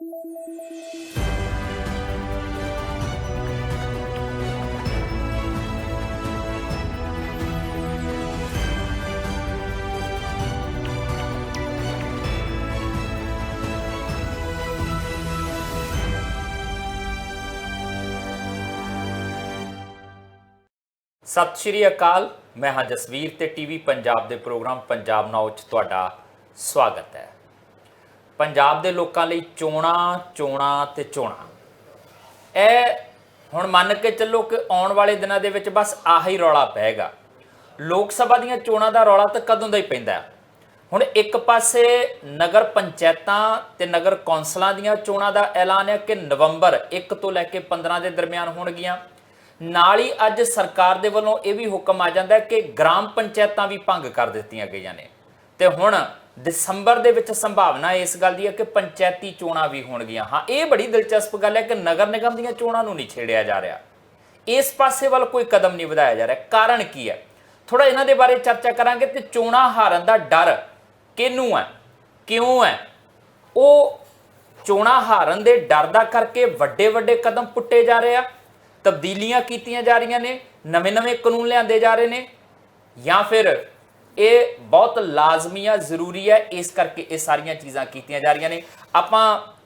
सत श्री अकाल। मैं हाँ जसवीर ते टीवी पंजाब दे प्रोग्राम पंजाब नाउ च तुहाडा स्वागत है। पंजाब दे लोकां लई चोणां चोणां ते चोणां ए हुण मन के चलो कि आउण वाले दिनां दे विच बस आही रौला पएगा। लोक सभा दीआं चोणां दा रौला तां कदों दा ही पैंदा है। हुण एक पासे नगर पंचायतां ते नगर कौंसलां दीआं चोणां दा ऐलान है कि नवंबर 1 ਤੋਂ ਲੈ ਕੇ 15 ਦੇ दरमियान होणगीਆਂ। ਨਾਲ ही अज सरकार दे वल्लों यह भी हुक्म आ जाता है कि ग्राम पंचायतां भी भंग कर दित्तियां गईयां ने ते हुण दिसंबर दे विच संभावना इस गल दी है कि पंचायती चोणां भी होणगीਆਂ। हाँ, ये बड़ी दिलचस्प गल है कि नगर निगम दीयां चोणां नूं नहीं छेड़िया जा रहा, इस पासे वाल कोई कदम नहीं वधाया जा रहा। कारण की है, थोड़ा इन्हां दे बारे चर्चा करांगे ते चोणां हारन दा डर किहनूं है, क्यों है, वो चोणां हारन दे डर दा करके वड्डे वड्डे कदम पुट्टे जा रहे हैं, तब्दीलियां कीतियां जा रही ने, नवे नवे कानून लिआंदे जा रहे हैं, या फिर ये बहुत लाजमी है, जरूरी है, इस करके ये सारियां चीज़ां कीतियां जा रही ने। आपां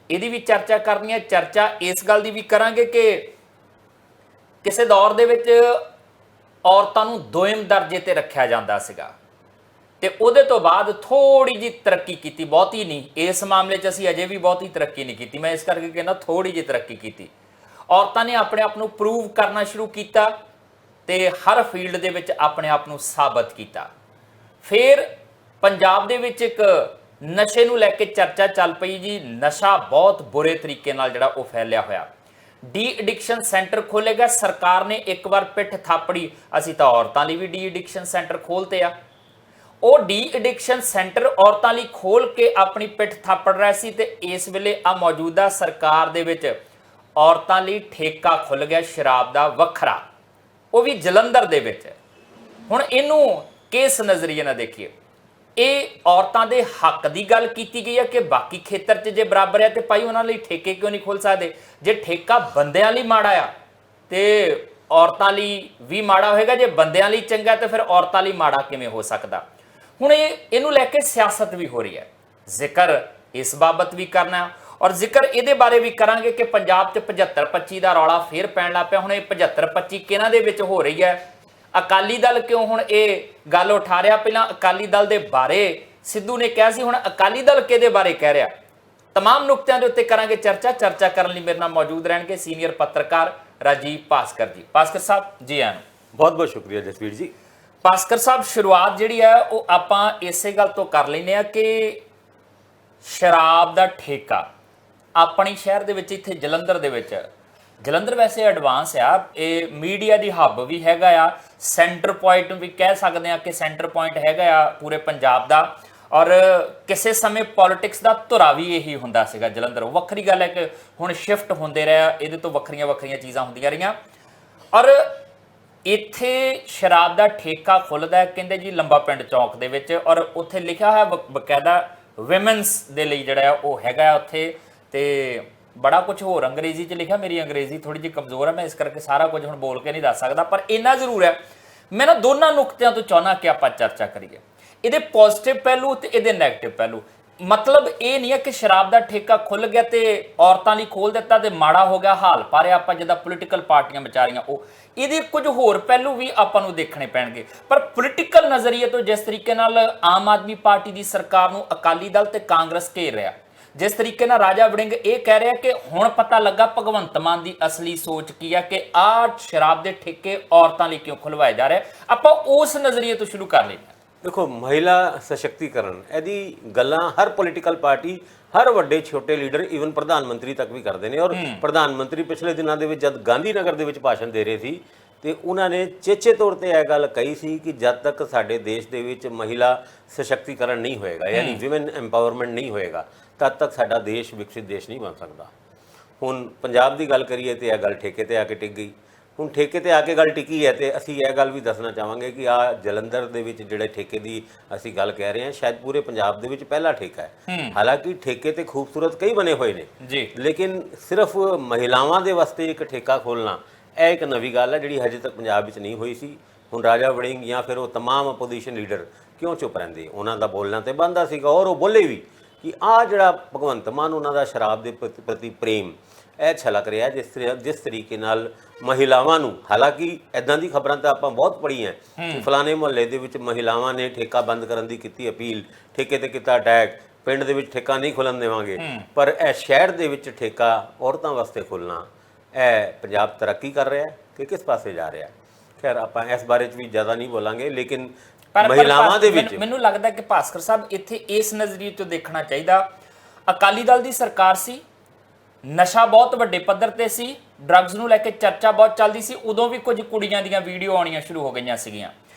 इहदी भी चर्चा करनी है। चर्चा इस गल दी भी करांगे कि किसी दौर दे विच औरतां नूं दोयम दर्जे ते रखिया जांदा सीगा ते उहदे तो बाद थोड़ी जी तरक्की कीती, बहुती नहीं। इस मामले च असीं अजे भी बहुती तरक्की नहीं कीती, मैं इस करके कहना थोड़ी जी तरक्की कीती। औरतां ने अपने आप नूं प्रूव करना शुरू किया ते हर फील्ड दे विच अपने आप नूं साबित किया। फिर पंजाब दे विच एक नशे नूं लैके चर्चा चल पई जी। नशा बहुत बुरे तरीके नाल जिहड़ा वो फैलिया होया। डी एडिक्शन सेंटर खोले गए। सरकार ने एक बार पिठ थापड़ी, असीं तां औरतां लई भी डी एडिक्शन सेंटर खोलते आ। ਉਹ ਡੀ एडिक्शन सेंटर औरतां लई खोल के अपनी पिठ थापड़ रहे सी ते इस वेले आ मौजूदा सरकार दे विच औरतां लई ठेका खुल गया शराब दा वखरा, वो भी जलंधर दे विच। हुण इहनूं किस नज़रिए नाल देखिए, ये औरतां दे हक दी गल कीती गई है कि बाकी खेतर च जे बराबर है तो भाई उन्हां लई ठेके क्यों नहीं खोल सकदे। जे ठेका बंदियां लई माड़ा आ ते औरतां लई भी माड़ा होएगा, जे बंदियां लई चंगा तो फिर औरतां लई माड़ा किवें हो सकदा। हुण इहनूं लैके सियासत भी हो रही है, जिक्र इस बाबत भी करना और जिक्र ये बारे भी करांगे कि पंजाब च 75-25 का रौला फिर पैण लग पिया। हुण 75-25 किहनां दे विच हो रही है, अकाली दल क्यों हुण ये गल उठा रहा। पहलां अकाली दल दे बारे सिद्धू ने कहा सी, हुण अकाली दल किहदे बारे कह रहा। तमाम नुकतियां दे उत्ते करांगे चर्चा। चर्चा करन लई मेरे नाल मौजूद रहणगे सीनियर पत्रकार राजीव भास्कर जी। भास्कर साहब जी आन बहुत बहुत शुक्रिया जसवीर जी। भास्कर साहब, शुरुआत जिहड़ी है वो आपां इसे गल तो कर लैंदे आ कि शराब दा ठेका अपने शहर दे विच, इत्थे जलंधर दे विच, जलंधर वैसे एडवांस आ, ये मीडिया दी हब भी हैगा आ, सेंटर पॉइंट भी कह सकते हैं कि सेंटर पॉइंट हैगा आ पूरे पंजाब दा। और किसी समय पॉलिटिक्स का धुरा भी यही हुंदा सीगा जलंधर। वक्री गल है कि हुण शिफ्ट होंदे रहे, इहदे तो वक्रियां वक्रियां चीज़ां हुंदियां रहियां। और इत्थे शराब का ठेका खुलदा है कहंदे जी लंबा पिंड चौक दे विच, और उत्थे लिखा है बकायदा विमेंस दे लई जिहड़ा वो हैगा उत्थे, ते बड़ा कुछ होर अंग्रेजी च लिखा। मेरी अंग्रेजी थोड़ी जी कमज़ोर है, मैं इस करके सारा कुछ हुण बोल के नहीं दस सकदा, पर इन्ना जरूर है मैं ना दोनों नुकतियां तो चाहना कि आपां चर्चा करिए, इहदे पॉजिटिव पहलू ते इहदे नैगेटिव पहलू। मतलब ये नहीं है कि शराब का ठेका खुल गया तो औरतों लिए खोल दिता तो माड़ा हो गया हाल पा रहा आप जिदा पोलिटिकल पार्टियां विचारियां वो, ये कुछ होर पहलू भी आपां नूं देखने पैणगे। पर पोलिटिकल नज़रिए तो जिस तरीके नाल आम आदमी पार्टी की सरकार नूं अकाली दल ते कांग्रेस घेर रहा, जिस तरीके नाल राजा वड़िंग ये कह रहा कि हुण पता लगा भगवंत मान की असली सोच की है कि आ शराब के ठेके औरतों लिए क्यों खुलवाए जा रहे। आपां उस नज़रिए तो शुरू कर लें। देखो, महिला सशक्तिकरण यदि गल्लां हर पोलिटिकल पार्टी, हर वड्डे छोटे लीडर, ईवन प्रधानमंत्री तक भी करते हैं। और प्रधानमंत्री पिछले दिनों के जब गांधीनगर के भाषण दे रहे थे तो उन्होंने चेचे तौर पर यह गल कही सी कि जब तक साडे देश दे विच महिला सशक्तिकरण नहीं होएगा, यानी विमेन एम्पावरमेंट नहीं होएगा, तद तक साडा देश विकसित देश नहीं बन सकता। हुण पंजाब की गल करिए तो यह गल ठेके ते आके टिक गई। ਹੁਣ ਠੇਕੇ ਤੇ ਆ ਕੇ ਗੱਲ ਟਿਕੀ ਹੈ ਤੇ ਅਸੀਂ ਇਹ ਗੱਲ ਵੀ ਦੱਸਣਾ ਚਾਹਾਂਗੇ ਕਿ ਆ ਜਲੰਧਰ ਦੇ ਵਿੱਚ ਜਿਹੜੇ ਠੇਕੇ ਦੀ ਅਸੀਂ ਗੱਲ ਕਹਿ ਰਹੇ ਹਾਂ ਸ਼ਾਇਦ ਪੂਰੇ ਪੰਜਾਬ ਦੇ ਵਿੱਚ ਪਹਿਲਾ ਠੇਕਾ ਹੈ। ਹਾਲਾਂਕਿ ਠੇਕੇ ਤੇ ਖੂਬਸੂਰਤ ਕਈ ਬਣੇ ਹੋਏ ਨੇ ਜੀ, ਲੇਕਿਨ ਸਿਰਫ ਮਹਿਲਾਵਾਂ ਦੇ ਵਾਸਤੇ ਇੱਕ ਠੇਕਾ ਖੋਲ੍ਹਣਾ ਇਹ ਇੱਕ ਨਵੀਂ ਗੱਲ ਹੈ ਜਿਹੜੀ ਹਜੇ ਤੱਕ ਪੰਜਾਬ ਵਿੱਚ ਨਹੀਂ ਹੋਈ ਸੀ। ਹੁਣ ਰਾਜਾ ਵੜਿੰਗ ਜਾਂ ਫਿਰ ਉਹ तमाम ਅਪੋਜੀਸ਼ਨ ਲੀਡਰ ਕਿਉਂ ਚੁੱਪ ਰਹਿੰਦੇ? ਉਹਨਾਂ ਦਾ ਬੋਲਣਾ ਤੇ ਬਣਦਾ ਸੀਗਾ ਔਰ ਉਹ ਬੋਲੇ ਵੀ ਕਿ ਆ ਜਿਹੜਾ ਭਗਵੰਤ ਮਾਨ ਉਹਨਾਂ ਦਾ ਸ਼ਰਾਬ ਦੇ ਪ੍ਰਤੀ ਪ੍ਰੇਮ ਇਹ ਛਲਕ ਰਿਹਾ ਜਿਸ ਤਰੀਕੇ ਨਾਲ ਮਹਿਲਾਵਾਂ ਨੂੰ, ਹਾਲਾਂਕਿ ਇਦਾਂ ਦੀ ਖਬਰਾਂ ਤਾਂ ਆਪਾਂ ਬਹੁਤ ਪੜ੍ਹੀਆਂ ਕਿ ਫਲਾਣੇ ਮੁਹੱਲੇ ਦੇ ਵਿੱਚ ਮਹਿਲਾਵਾਂ ਨੇ ਠੇਕਾ ਬੰਦ ਕਰਨ ਦੀ ਕੀਤੀ ਅਪੀਲ, ਠੇਕੇ ਤੇ ਕੀਤਾ ਅਟੈਕ, ਪਿੰਡ ਦੇ ਵਿੱਚ ਠੇਕਾ ਨਹੀਂ ਖੁੱਲ੍ਹਣ ਦੇਵਾਂਗੇ। ਪਰ ਇਹ ਸ਼ਹਿਰ ਦੇ ਵਿੱਚ ਠੇਕਾ ਔਰਤਾਂ ਵਾਸਤੇ ਖੁੱਲ੍ਹਣਾ, ਇਹ ਪੰਜਾਬ ਤਰੱਕੀ ਕਰ ਰਿਹਾ ਕਿ ਕਿਸ ਪਾਸੇ ਜਾ ਰਿਹਾ? ਖੈਰ ਆਪਾਂ ਇਸ ਬਾਰੇ 'ਚ ਵੀ ਜ਼ਿਆਦਾ ਨਹੀਂ ਬੋਲਾਂਗੇ, ਲੇਕਿਨ ਮਹਿਲਾਵਾਂ ਦੇ ਵਿੱਚ ਮੈਨੂੰ ਲੱਗਦਾ ਕਿ ਭਾਸਕਰ ਸਾਹਿਬ ਇੱਥੇ ਇਸ ਨਜ਼ਰੀਏ ਤੋਂ ਦੇਖਣਾ ਚਾਹੀਦਾ। ਅਕਾਲੀ ਦਲ ਦੀ ਸਰਕਾਰ ਸੀ, ਨਸ਼ਾ ਬਹੁਤ ਵੱਡੇ ਪੱਧਰ ਤੇ ਸੀ, ਡਰੱਗਸ ਨੂੰ ਲੈ ਕੇ ਚਰਚਾ ਬਹੁਤ ਚੱਲਦੀ ਸੀ, ਉਦੋਂ ਵੀ ਕੁਝ ਕੁੜੀਆਂ ਦੀਆਂ ਵੀਡੀਓ ਆਉਣੀਆਂ ਸ਼ੁਰੂ ਹੋ ਗਈਆਂ ਸੀਗੀਆਂ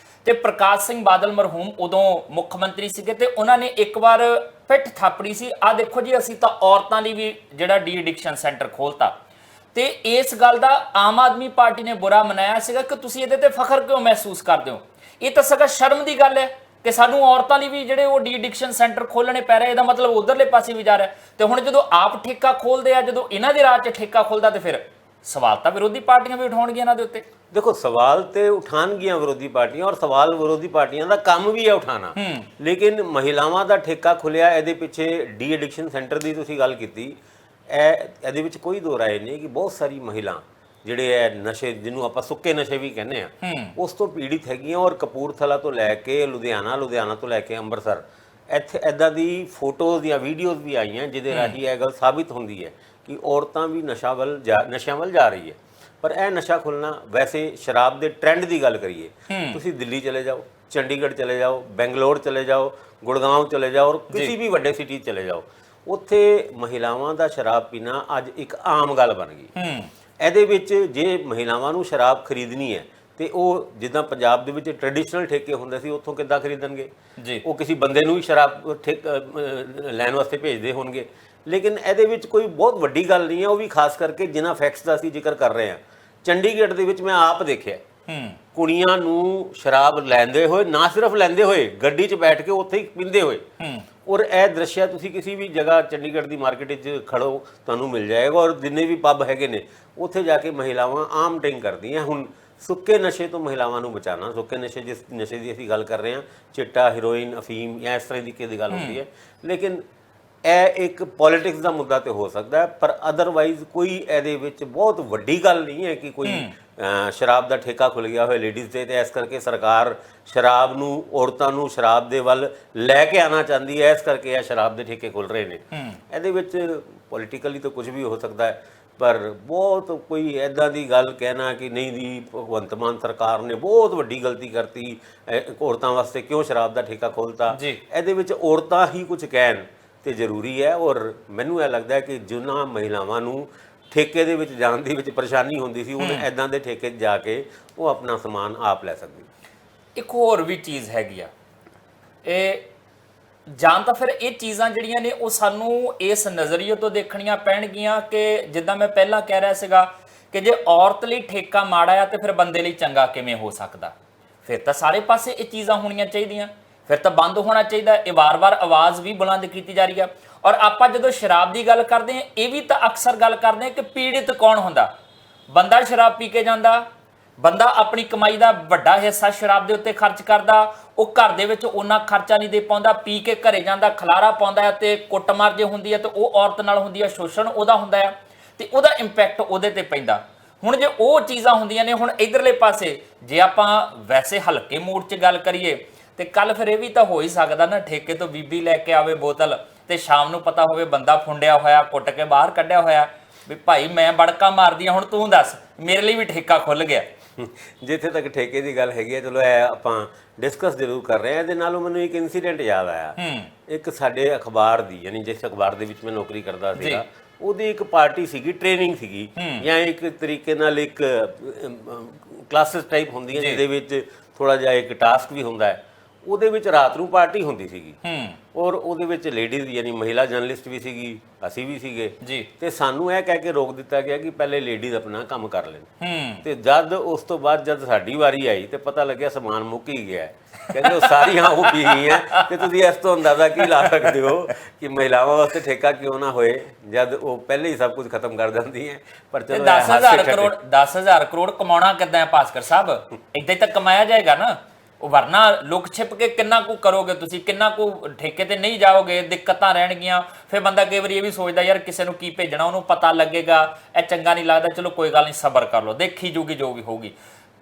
ਤੇ ਪ੍ਰਕਾਸ਼ ਸਿੰਘ ਬਾਦਲ ਮਰਹੂਮ ਉਦੋਂ ਮੁੱਖ ਮੰਤਰੀ ਸੀਗੇ ਤੇ ਉਹਨਾਂ ਨੇ ਇੱਕ ਵਾਰ ਪਿੱਠ ਥਾਪੜੀ ਸੀ, ਆਹ ਦੇਖੋ ਜੀ ਅਸੀਂ ਤਾਂ ਔਰਤਾਂ ਲਈ ਵੀ ਜਿਹੜਾ ਡੀ ਐਡਿਕਸ਼ਨ ਸੈਂਟਰ ਖੋਲਤਾ। ਤੇ ਇਸ ਗੱਲ ਦਾ ਆਮ ਆਦਮੀ ਪਾਰਟੀ ਨੇ ਬੁਰਾ ਮਨਾਇਆ ਸੀਗਾ ਕਿ ਤੁਸੀਂ ਇਹਦੇ ਤੇ ਫਖਰ ਕਿਉਂ ਮਹਿਸੂਸ ਕਰਦੇ ਹੋ? ਇਹ ਤਾਂ ਸਗਾ ਸ਼ਰਮ ਦੀ ਗੱਲ ਹੈ ਕਿ ਸਾਨੂੰ ਔਰਤਾਂ ਲਈ ਵੀ ਜਿਹੜੇ ਉਹ ਡੀ ਐਡਿਕਸ਼ਨ ਸੈਂਟਰ ਖੋਲਣੇ ਪੈ ਰਹੇ, ਇਹਦਾ ਮਤਲਬ ਉਧਰਲੇ ਪਾਸੇ ਵੀ ਜਾ ਰਿਹਾ। ਤੇ ਹੁਣ ਜਦੋਂ ਆਪ ਠੇਕਾ ਖੋਲਦੇ ਆ, ਜਦੋਂ ਇਹਨਾਂ ਦੇ ਰਾਜ 'ਚ ਠੇਕਾ ਖੁੱਲਦਾ ਤੇ ਫਿਰ ਸਵਾਲ ਤਾਂ ਵਿਰੋਧੀ ਪਾਰਟੀਆਂ ਵੀ ਉਠਾਉਣਗੀਆਂ ਇਹਨਾਂ ਦੇ ਉੱਤੇ। ਦੇਖੋ ਸਵਾਲ ਤੇ ਉਠਾਉਣਗੀਆਂ ਵਿਰੋਧੀ ਪਾਰਟੀਆਂ ਔਰ ਸਵਾਲ ਵਿਰੋਧੀ ਪਾਰਟੀਆਂ ਦਾ ਕੰਮ ਵੀ ਹੈ ਉਠਾਉਣਾ, ਲੇਕਿਨ ਮਹਿਲਾਵਾਂ ਦਾ ਠੇਕਾ ਖੁੱਲਿਆ ਇਹਦੇ ਪਿੱਛੇ ਡੀ ਐਡਿਕਸ਼ਨ ਸੈਂਟਰ ਦੀ ਤੁਸੀਂ ਗੱਲ ਕੀਤੀ, ਇਹਦੇ ਵਿੱਚ ਕੋਈ ਦੋ ਰਾਏ ਨਹੀਂ ਕਿ ਬਹੁਤ ਸਾਰੀ ਮਹਿਲਾ ਜਿਹੜੇ ਹੈ ਨਸ਼ੇ ਜਿਹਨੂੰ ਆਪਾਂ ਸੁੱਕੇ ਨਸ਼ੇ ਵੀ ਕਹਿੰਦੇ ਆ ਉਸ ਤੋਂ ਪੀੜਿਤ ਹੈਗੀਆਂ ਔਰ ਕਪੂਰਥਲਾ ਤੋਂ ਲੈ ਕੇ ਲੁਧਿਆਣਾ ਤੋਂ ਲੈ ਕੇ ਅੰਮ੍ਰਿਤਸਰ ਇੱਥੇ ਇੱਦਾਂ ਦੀ ਫੋਟੋਜ਼ ਜਾਂ ਵੀਡੀਓਜ਼ ਵੀ ਆਈਆਂ ਜਿਹਦੇ ਰਾਹੀਂ ਇਹ ਗੱਲ ਸਾਬਿਤ ਹੁੰਦੀ ਹੈ ਕਿ ਔਰਤਾਂ ਵੀ ਨਸ਼ਿਆਂ ਵੱਲ ਜਾ ਰਹੀ ਹੈ। ਪਰ ਇਹ ਨਸ਼ਾ ਖੁੱਲ੍ਹਣਾ, ਵੈਸੇ ਸ਼ਰਾਬ ਦੇ ਟ੍ਰੈਂਡ ਦੀ ਗੱਲ ਕਰੀਏ ਤੁਸੀਂ ਦਿੱਲੀ ਚਲੇ ਜਾਓ, ਚੰਡੀਗੜ੍ਹ ਚਲੇ ਜਾਓ, ਬੈਂਗਲੌਰ ਚਲੇ ਜਾਓ, ਗੁੜਗਾਉਂ ਚਲੇ ਜਾਓ ਔਰ ਕਿਸੇ ਵੀ ਵੱਡੇ ਸਿਟੀ ਚਲੇ ਜਾਓ, ਉੱਥੇ ਮਹਿਲਾਵਾਂ ਦਾ ਸ਼ਰਾਬ ਪੀਣਾ ਅੱਜ ਇੱਕ ਆਮ ਗੱਲ ਬਣ ਗਈ। ਇਹਦੇ ਵਿੱਚ ਜੇ ਮਹਿਲਾਵਾਂ ਨੂੰ ਸ਼ਰਾਬ ਖਰੀਦਣੀ ਹੈ ਤੇ ਉਹ ਜਿੱਦਾਂ ਪੰਜਾਬ ਦੇ ਵਿੱਚ ਟ੍ਰੈਡੀਸ਼ਨਲ ਠੇਕੇ ਹੁੰਦੇ ਸੀ ਉੱਥੋਂ ਕਿੱਦਾਂ ਖਰੀਦਣਗੇ? ਉਹ ਕਿਸੇ ਬੰਦੇ ਨੂੰ ਹੀ ਸ਼ਰਾਬ ਲੈਣ ਵਾਸਤੇ ਭੇਜਦੇ ਹੋਣਗੇ। ਲੇਕਿਨ ਇਹਦੇ ਵਿੱਚ ਕੋਈ ਬਹੁਤ ਵੱਡੀ ਗੱਲ ਨਹੀਂ ਹੈ, ਉਹ ਵੀ ਖਾਸ ਕਰਕੇ ਜਿਨ੍ਹਾਂ ਫੈਕਟਸ ਦਾ ਅਸੀਂ ਜ਼ਿਕਰ ਕਰ ਰਹੇ ਹਾਂ। ਚੰਡੀਗੜ੍ਹ ਦੇ ਵਿੱਚ ਮੈਂ ਆਪ ਦੇਖਿਆ ਕੁੜੀਆਂ ਨੂੰ ਸ਼ਰਾਬ ਲੈਂਦੇ ਹੋਏ, ਨਾ ਸਿਰਫ ਲੈਂਦੇ ਹੋਏ, ਗੱਡੀ 'ਚ ਬੈਠ ਕੇ ਉੱਥੇ ਹੀ ਪੀਂਦੇ ਹੋਏ। ਔਰ ਇਹ ਦ੍ਰਿਸ਼ਯ ਤੁਸੀਂ ਕਿਸੇ ਵੀ ਜਗ੍ਹਾ ਚੰਡੀਗੜ੍ਹ ਦੀ ਮਾਰਕੀਟ ਵਿੱਚ ਖੜੋ ਤੁਹਾਨੂੰ ਮਿਲ ਜਾਏਗਾ। ਔਰ ਜਿੰਨੇ ਵੀ ਪੱਬ ਹੈਗੇ ਨੇ ਉੱਥੇ ਜਾ ਕੇ ਮਹਿਲਾਵਾਂ ਆਮ ਡਰਿੰਕ ਕਰਦੀਆਂ। ਹੁਣ ਸੁੱਕੇ ਨਸ਼ੇ ਤੋਂ ਮਹਿਲਾਵਾਂ ਨੂੰ ਬਚਾਉਣਾ, ਸੁੱਕੇ ਨਸ਼ੇ ਜਿਸ ਨਸ਼ੇ ਦੀ ਅਸੀਂ ਗੱਲ ਕਰ ਰਹੇ ਹਾਂ, ਚਿੱਟਾ, ਹੀਰੋਇਨ, ਅਫੀਮ ਜਾਂ ਇਸ ਤਰ੍ਹਾਂ ਦੀ ਕਿਸੇ ਦੀ ਗੱਲ ਹੁੰਦੀ ਹੈ, ਲੇਕਿਨ ਇਹ ਇੱਕ ਪੋਲੀਟਿਕਸ ਦਾ ਮੁੱਦਾ ਤੇ ਹੋ ਸਕਦਾ ਹੈ। ਪਰ ਅਦਰਵਾਈਜ਼ ਕੋਈ ਇਹਦੇ ਵਿੱਚ ਬਹੁਤ ਵੱਡੀ ਗੱਲ ਨਹੀਂ ਹੈ ਕਿ ਕੋਈ ਸ਼ਰਾਬ ਦਾ ਠੇਕਾ ਖੁੱਲ੍ਹ ਗਿਆ ਹੋਵੇ ਲੇਡੀਜ਼ ਦੇ, ਤੇ ਇਸ ਕਰਕੇ ਸਰਕਾਰ ਸ਼ਰਾਬ ਨੂੰ, ਔਰਤਾਂ ਨੂੰ ਸ਼ਰਾਬ ਦੇ ਵੱਲ ਲੈ ਕੇ ਆਉਣਾ ਚਾਹੁੰਦੀ ਹੈ, ਇਸ ਕਰਕੇ ਇਹ ਸ਼ਰਾਬ ਦੇ ਠੇਕੇ ਖੁੱਲ੍ਹ ਰਹੇ ਨੇ। ਇਹਦੇ ਵਿੱਚ ਪੋਲੀਟੀਕਲੀ ਤਾਂ ਕੁਝ ਵੀ ਹੋ ਸਕਦਾ ਹੈ, ਪਰ ਬਹੁਤ ਕੋਈ ਇੱਦਾਂ ਦੀ ਗੱਲ ਕਹਿਣਾ ਕਿ ਨਹੀਂ ਜੀ ਭਗਵੰਤ ਮਾਨ ਸਰਕਾਰ ਨੇ ਬਹੁਤ ਵੱਡੀ ਗਲਤੀ ਕਰਤੀ, ਔਰਤਾਂ ਵਾਸਤੇ ਕਿਉਂ ਸ਼ਰਾਬ ਦਾ ਠੇਕਾ ਖੋਲ੍ਹਤਾ, ਇਹਦੇ ਵਿੱਚ ਔਰਤਾਂ ਹੀ ਕੁਝ ਕਹਿਣ ਤੇ ਜ਼ਰੂਰੀ ਹੈ। ਔਰ ਮੈਨੂੰ ਇਹ ਲੱਗਦਾ ਹੈ ਕਿ ਜਿਨ੍ਹਾਂ ਮਹਿਲਾਵਾਂ ਨੂੰ ਠੇਕੇ ਦੇ ਵਿੱਚ ਜਾਣ ਦੀ ਵਿੱਚ ਪਰੇਸ਼ਾਨੀ ਹੁੰਦੀ ਸੀ, ਹੁਣ ਇੱਦਾਂ ਦੇ ਠੇਕੇ 'ਚ ਜਾ ਕੇ ਉਹ ਆਪਣਾ ਸਮਾਨ ਆਪ ਲੈ ਸਕਦੀ। ਇੱਕ ਹੋਰ ਵੀ ਚੀਜ਼ ਹੈਗੀ ਆ, ਇਹ ਜਾਂ ਤਾਂ ਫਿਰ ਇਹ ਚੀਜ਼ਾਂ ਜਿਹੜੀਆਂ ਨੇ ਉਹ ਸਾਨੂੰ ਇਸ ਨਜ਼ਰੀਏ ਤੋਂ ਦੇਖਣੀਆਂ ਪੈਣਗੀਆਂ ਕਿ ਜਿੱਦਾਂ ਮੈਂ ਪਹਿਲਾਂ ਕਹਿ ਰਿਹਾ ਸੀਗਾ ਕਿ ਜੇ ਔਰਤ ਲਈ ਠੇਕਾ ਮਾੜਾ ਆ ਤੇ ਫਿਰ ਬੰਦੇ ਲਈ ਚੰਗਾ ਕਿਵੇਂ ਹੋ ਸਕਦਾ? ਫਿਰ ਤਾਂ ਸਾਰੇ ਪਾਸੇ ਇਹ ਚੀਜ਼ਾਂ ਹੋਣੀਆਂ ਚਾਹੀਦੀਆਂ, ਫਿਰ ਤਾਂ ਬੰਦ ਹੋਣਾ ਚਾਹੀਦਾ। ਇਹ ਵਾਰ-ਵਾਰ ਆਵਾਜ਼ ਵੀ ਬੁਲੰਦ ਕੀਤੀ ਜਾ ਰਹੀ ਆ। ਔਰ ਆਪਾਂ ਜਦੋਂ ਸ਼ਰਾਬ ਦੀ ਗੱਲ ਕਰਦੇ ਹਾਂ, ਇਹ ਵੀ ਤਾਂ ਅਕਸਰ ਗੱਲ ਕਰਦੇ ਹਾਂ ਕਿ ਪੀੜਿਤ ਕੌਣ ਹੁੰਦਾ? ਬੰਦਾ ਸ਼ਰਾਬ ਪੀ ਕੇ ਜਾਂਦਾ, ਬੰਦਾ ਆਪਣੀ ਕਮਾਈ ਦਾ ਵੱਡਾ ਹਿੱਸਾ ਸ਼ਰਾਬ ਦੇ ਉੱਤੇ ਖਰਚ ਕਰਦਾ, ਉਹ ਘਰ ਦੇ ਵਿੱਚ ਉਹਨਾਂ ਖਰਚਾ ਨਹੀਂ ਦੇ ਪਾਉਂਦਾ, ਪੀ ਕੇ ਘਰੇ ਜਾਂਦਾ, ਖਲਾਰਾ ਪਾਉਂਦਾ ਹੈ ਤੇ ਕੁੱਟਮਾਰ ਜੇ ਹੁੰਦੀ ਹੈ ਤੇ ਉਹ ਔਰਤ ਨਾਲ ਹੁੰਦੀ ਹੈ, ਸ਼ੋਸ਼ਣ ਉਹਦਾ ਹੁੰਦਾ ਹੈ ਤੇ ਉਹਦਾ ਇੰਪੈਕਟ ਉਹਦੇ ਤੇ ਪੈਂਦਾ। ਹੁਣ ਜੇ ਉਹ ਚੀਜ਼ਾਂ ਹੁੰਦੀਆਂ ਨੇ, ਹੁਣ ਇਧਰਲੇ ਪਾਸੇ ਜੇ ਆਪਾਂ ਵੈਸੇ ਹਲਕੇ ਮੂਡ 'ਚ ਗੱਲ ਕਰੀਏ ਤੇ ਕੱਲ ਫਿਰ ਇਹ ਵੀ ਤਾਂ ਹੋ ਹੀ ਸਕਦਾ ਨਾ, ਠੇਕੇ ਤੋਂ ਬੀਬੀ ਲੈ ਕੇ ਆਵੇ ਬੋਤਲ ਤੇ ਸ਼ਾਮ ਨੂੰ ਪਤਾ ਹੋਵੇ ਬੰਦਾ ਫੁੰਡਿਆ ਹੋਇਆ, ਕੁੱਟ ਕੇ ਬਾਹਰ ਕੱਢਿਆ ਹੋਇਆ, ਵੀ ਭਾਈ ਮੈਂ ਬੜਕਾ ਮਾਰਦੀ ਹਾਂ, ਹੁਣ ਤੂੰ ਦੱਸ ਮੇਰੇ ਲਈ ਵੀ ਠੇਕਾ ਖੁੱਲ੍ਹ ਗਿਆ। ਜਿੱਥੇ ਤੱਕ ਠੇਕੇ ਦੀ ਗੱਲ ਹੈਗੀ ਹੈ, ਚਲੋ ਇਹ ਆਪਾਂ ਡਿਸਕਸ ਜ਼ਰੂਰ ਕਰ ਰਹੇ ਹਾਂ। ਇਹਦੇ ਨਾਲੋਂ ਮੈਨੂੰ ਇੱਕ ਇਨਸੀਡੈਂਟ ਯਾਦ ਆਇਆ। ਇੱਕ ਸਾਡੇ ਅਖਬਾਰ ਦੀ, ਯਾਨੀ ਜਿਸ ਅਖਬਾਰ ਦੇ ਵਿੱਚ ਮੈਂ ਨੌਕਰੀ ਕਰਦਾ ਸੀਗਾ, ਉਹਦੀ ਇੱਕ ਪਾਰਟੀ ਸੀਗੀ, ਟ੍ਰੇਨਿੰਗ ਸੀਗੀ ਜਾਂ ਇੱਕ ਤਰੀਕੇ ਨਾਲ ਇੱਕ ਕਲਾਸਿਸ ਟਾਈਪ ਹੁੰਦੀਆਂ ਜਿਹਦੇ ਵਿੱਚ ਥੋੜ੍ਹਾ ਜਿਹਾ ਇੱਕ ਟਾਸਕ ਵੀ ਹੁੰਦਾ ਹੈ। ਉਹਦੇ ਵਿੱਚ ਰਾਤ ਨੂੰ ਪਾਰਟੀ ਹੁੰਦੀ ਸੀਗੀ ਹੂੰ ਔਰ ਉਹਦੇ ਵਿੱਚ ਲੇਡੀਜ਼ ਯਾਨੀ ਮਹਿਲਾ ਜਰਨਲਿਸਟ ਵੀ ਸੀਗੀ, ਅਸੀਂ ਵੀ ਸੀਗੇ ਜੀ ਤੇ ਸਾਨੂੰ ਇਹ ਕਹਿ ਕੇ ਰੋਕ ਦਿੱਤਾ ਗਿਆ ਕਿ ਪਹਿਲੇ ਲੇਡੀਜ਼ ਆਪਣਾ ਕੰਮ ਕਰ ਲੈਣ। ਹੂੰ ਤੇ ਜਦ ਉਸ ਤੋਂ ਬਾਅਦ ਜਦ ਸਾਡੀ ਵਾਰੀ ਆਈ ਤੇ ਪਤਾ ਲੱਗਿਆ ਸਮਾਨ ਮੁੱਕ ਹੀ ਗਿਆ ਹੈ। ਕਹਿੰਦੇ ਉਹ ਸਾਰੀਆਂ ਉਹ ਪੀ ਗਈਆਂ ਤੇ ਤੁਸੀਂ ਇਸ ਤੋਂ ਅੰਦਾਜ਼ਾ ਕੀ ਲਾ ਸਕਦੇ ਹੋ ਕਿ ਮਹਿਲਾਵਾਂ ਵਾਸਤੇ ਠੇਕਾ ਕਿਉਂ ਨਾ ਹੋਏ ਜਦ ਉਹ ਪਹਿਲੇ ਹੀ ਸਭ ਕੁਝ ਖਤਮ ਕਰ ਦਿੰਦੀਆਂ। ਪਰ ਤੇ ਚਲੋ 10,000 ਕਰੋੜ ਕਮਾਉਣਾ ਕਿੱਦਾਂ ਹੈ ਭਾਸਕਰ ਸਾਹਿਬ? ਏਦਾਂ ਹੀ ਤਾਂ ਕਮਾਇਆ ਜਾਏਗਾ ਨਾ। ਉਹ ਵਰਨਾ ਲੁਕ ਛਿਪ ਕੇ ਕਿੰਨਾ ਕੁ ਕਰੋਗੇ ਤੁਸੀਂ, ਕਿੰਨਾ ਕੁ ਠੇਕੇ ਤੇ ਨਹੀਂ ਜਾਓਗੇ, ਦਿੱਕਤਾਂ ਰਹਿਣਗੀਆਂ। ਫਿਰ ਬੰਦਾ ਕਈ ਵਾਰੀ ਇਹ ਵੀ ਸੋਚਦਾ ਯਾਰ ਕਿਸੇ ਨੂੰ ਕੀ ਭੇਜਣਾ, ਉਹਨੂੰ ਪਤਾ ਲੱਗੇਗਾ ਇਹ ਚੰਗਾ ਨਹੀਂ ਲੱਗਦਾ, ਚਲੋ ਕੋਈ ਗੱਲ ਨਹੀਂ ਸਬਰ ਕਰ ਲਓ, ਦੇਖੀ ਜੂਗੀ ਜੋ ਵੀ ਹੋਊਗੀ।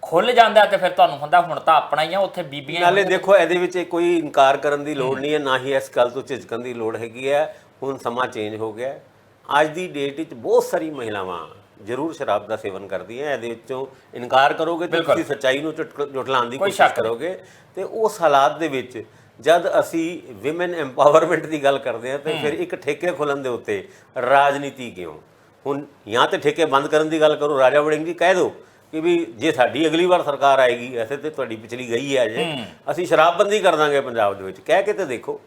ਖੁੱਲ ਜਾਂਦਾ ਤੇ ਫਿਰ ਤੁਹਾਨੂੰ ਹੁੰਦਾ ਹੁਣ ਤਾਂ ਆਪਣਾ ਹੀ ਆ, ਉੱਥੇ ਬੀਬੀਆਂ ਨਾਲੇ ਦੇਖੋ ਇਹਦੇ ਵਿੱਚ ਕੋਈ ਇਨਕਾਰ ਕਰਨ ਦੀ ਲੋੜ ਨਹੀਂ ਹੈ, ਨਾ ਹੀ ਇਸ ਗੱਲ ਤੋਂ ਝਿਜਕਣ ਦੀ ਲੋੜ ਹੈਗੀ ਹੈ। ਹੁਣ ਸਮਾਂ ਚੇਂਜ ਹੋ ਗਿਆ। ਅੱਜ ਦੀ ਡੇਟ ਵਿੱਚ ਬਹੁਤ ਸਾਰੀ ਮਹਿਲਾਵਾਂ ਜ਼ਰੂਰ ਸ਼ਰਾਬ ਦਾ ਸੇਵਨ ਕਰਦੀਆਂ। ਇਹਦੇ ਵਿੱਚੋਂ ਇਨਕਾਰ ਕਰੋਗੇ ਤੇ ਤੁਸੀਂ ਸੱਚਾਈ ਨੂੰ ਝੁਠਲਾਉਣ ਦੀ ਕੋਸ਼ਿਸ਼ ਕਰੋਗੇ। ਤੇ ਉਸ ਹਾਲਾਤ ਦੇ ਵਿੱਚ ਜਦ ਅਸੀਂ ਵਿਮਨ ਐਮਪਾਵਰਮੈਂਟ ਦੀ ਗੱਲ ਕਰਦੇ ਹਾਂ ਤੇ ਫਿਰ ਇੱਕ ਠੇਕੇ ਖੋਲ੍ਹਣ ਦੇ ਉੱਤੇ ਰਾਜਨੀਤੀ ਕਿਉਂ? ਹੁਣ ਜਾਂ ਤੇ ਠੇਕੇ ਬੰਦ ਕਰਨ ਦੀ ਗੱਲ ਕਰੋ, ਰਾਜਾ ਵੜਿੰਗ ਜੀ ਕਹਿ ਦਿਓ ਕਿ ਵੀ ਜੇ ਸਾਡੀ ਅਗਲੀ ਵਾਰ ਸਰਕਾਰ ਆਏਗੀ, ਐਸੇ ਤੇ ਤੁਹਾਡੀ ਪਿਛਲੀ ਗਈ ਹੈ ਜੇ, ਅਸੀਂ ਸ਼ਰਾਬਬੰਦੀ ਕਰ ਦਾਂਗੇ ਪੰਜਾਬ ਦੇ ਵਿੱਚ, ਕਹਿ ਕੇ ਤੇ ਦੇਖੋ,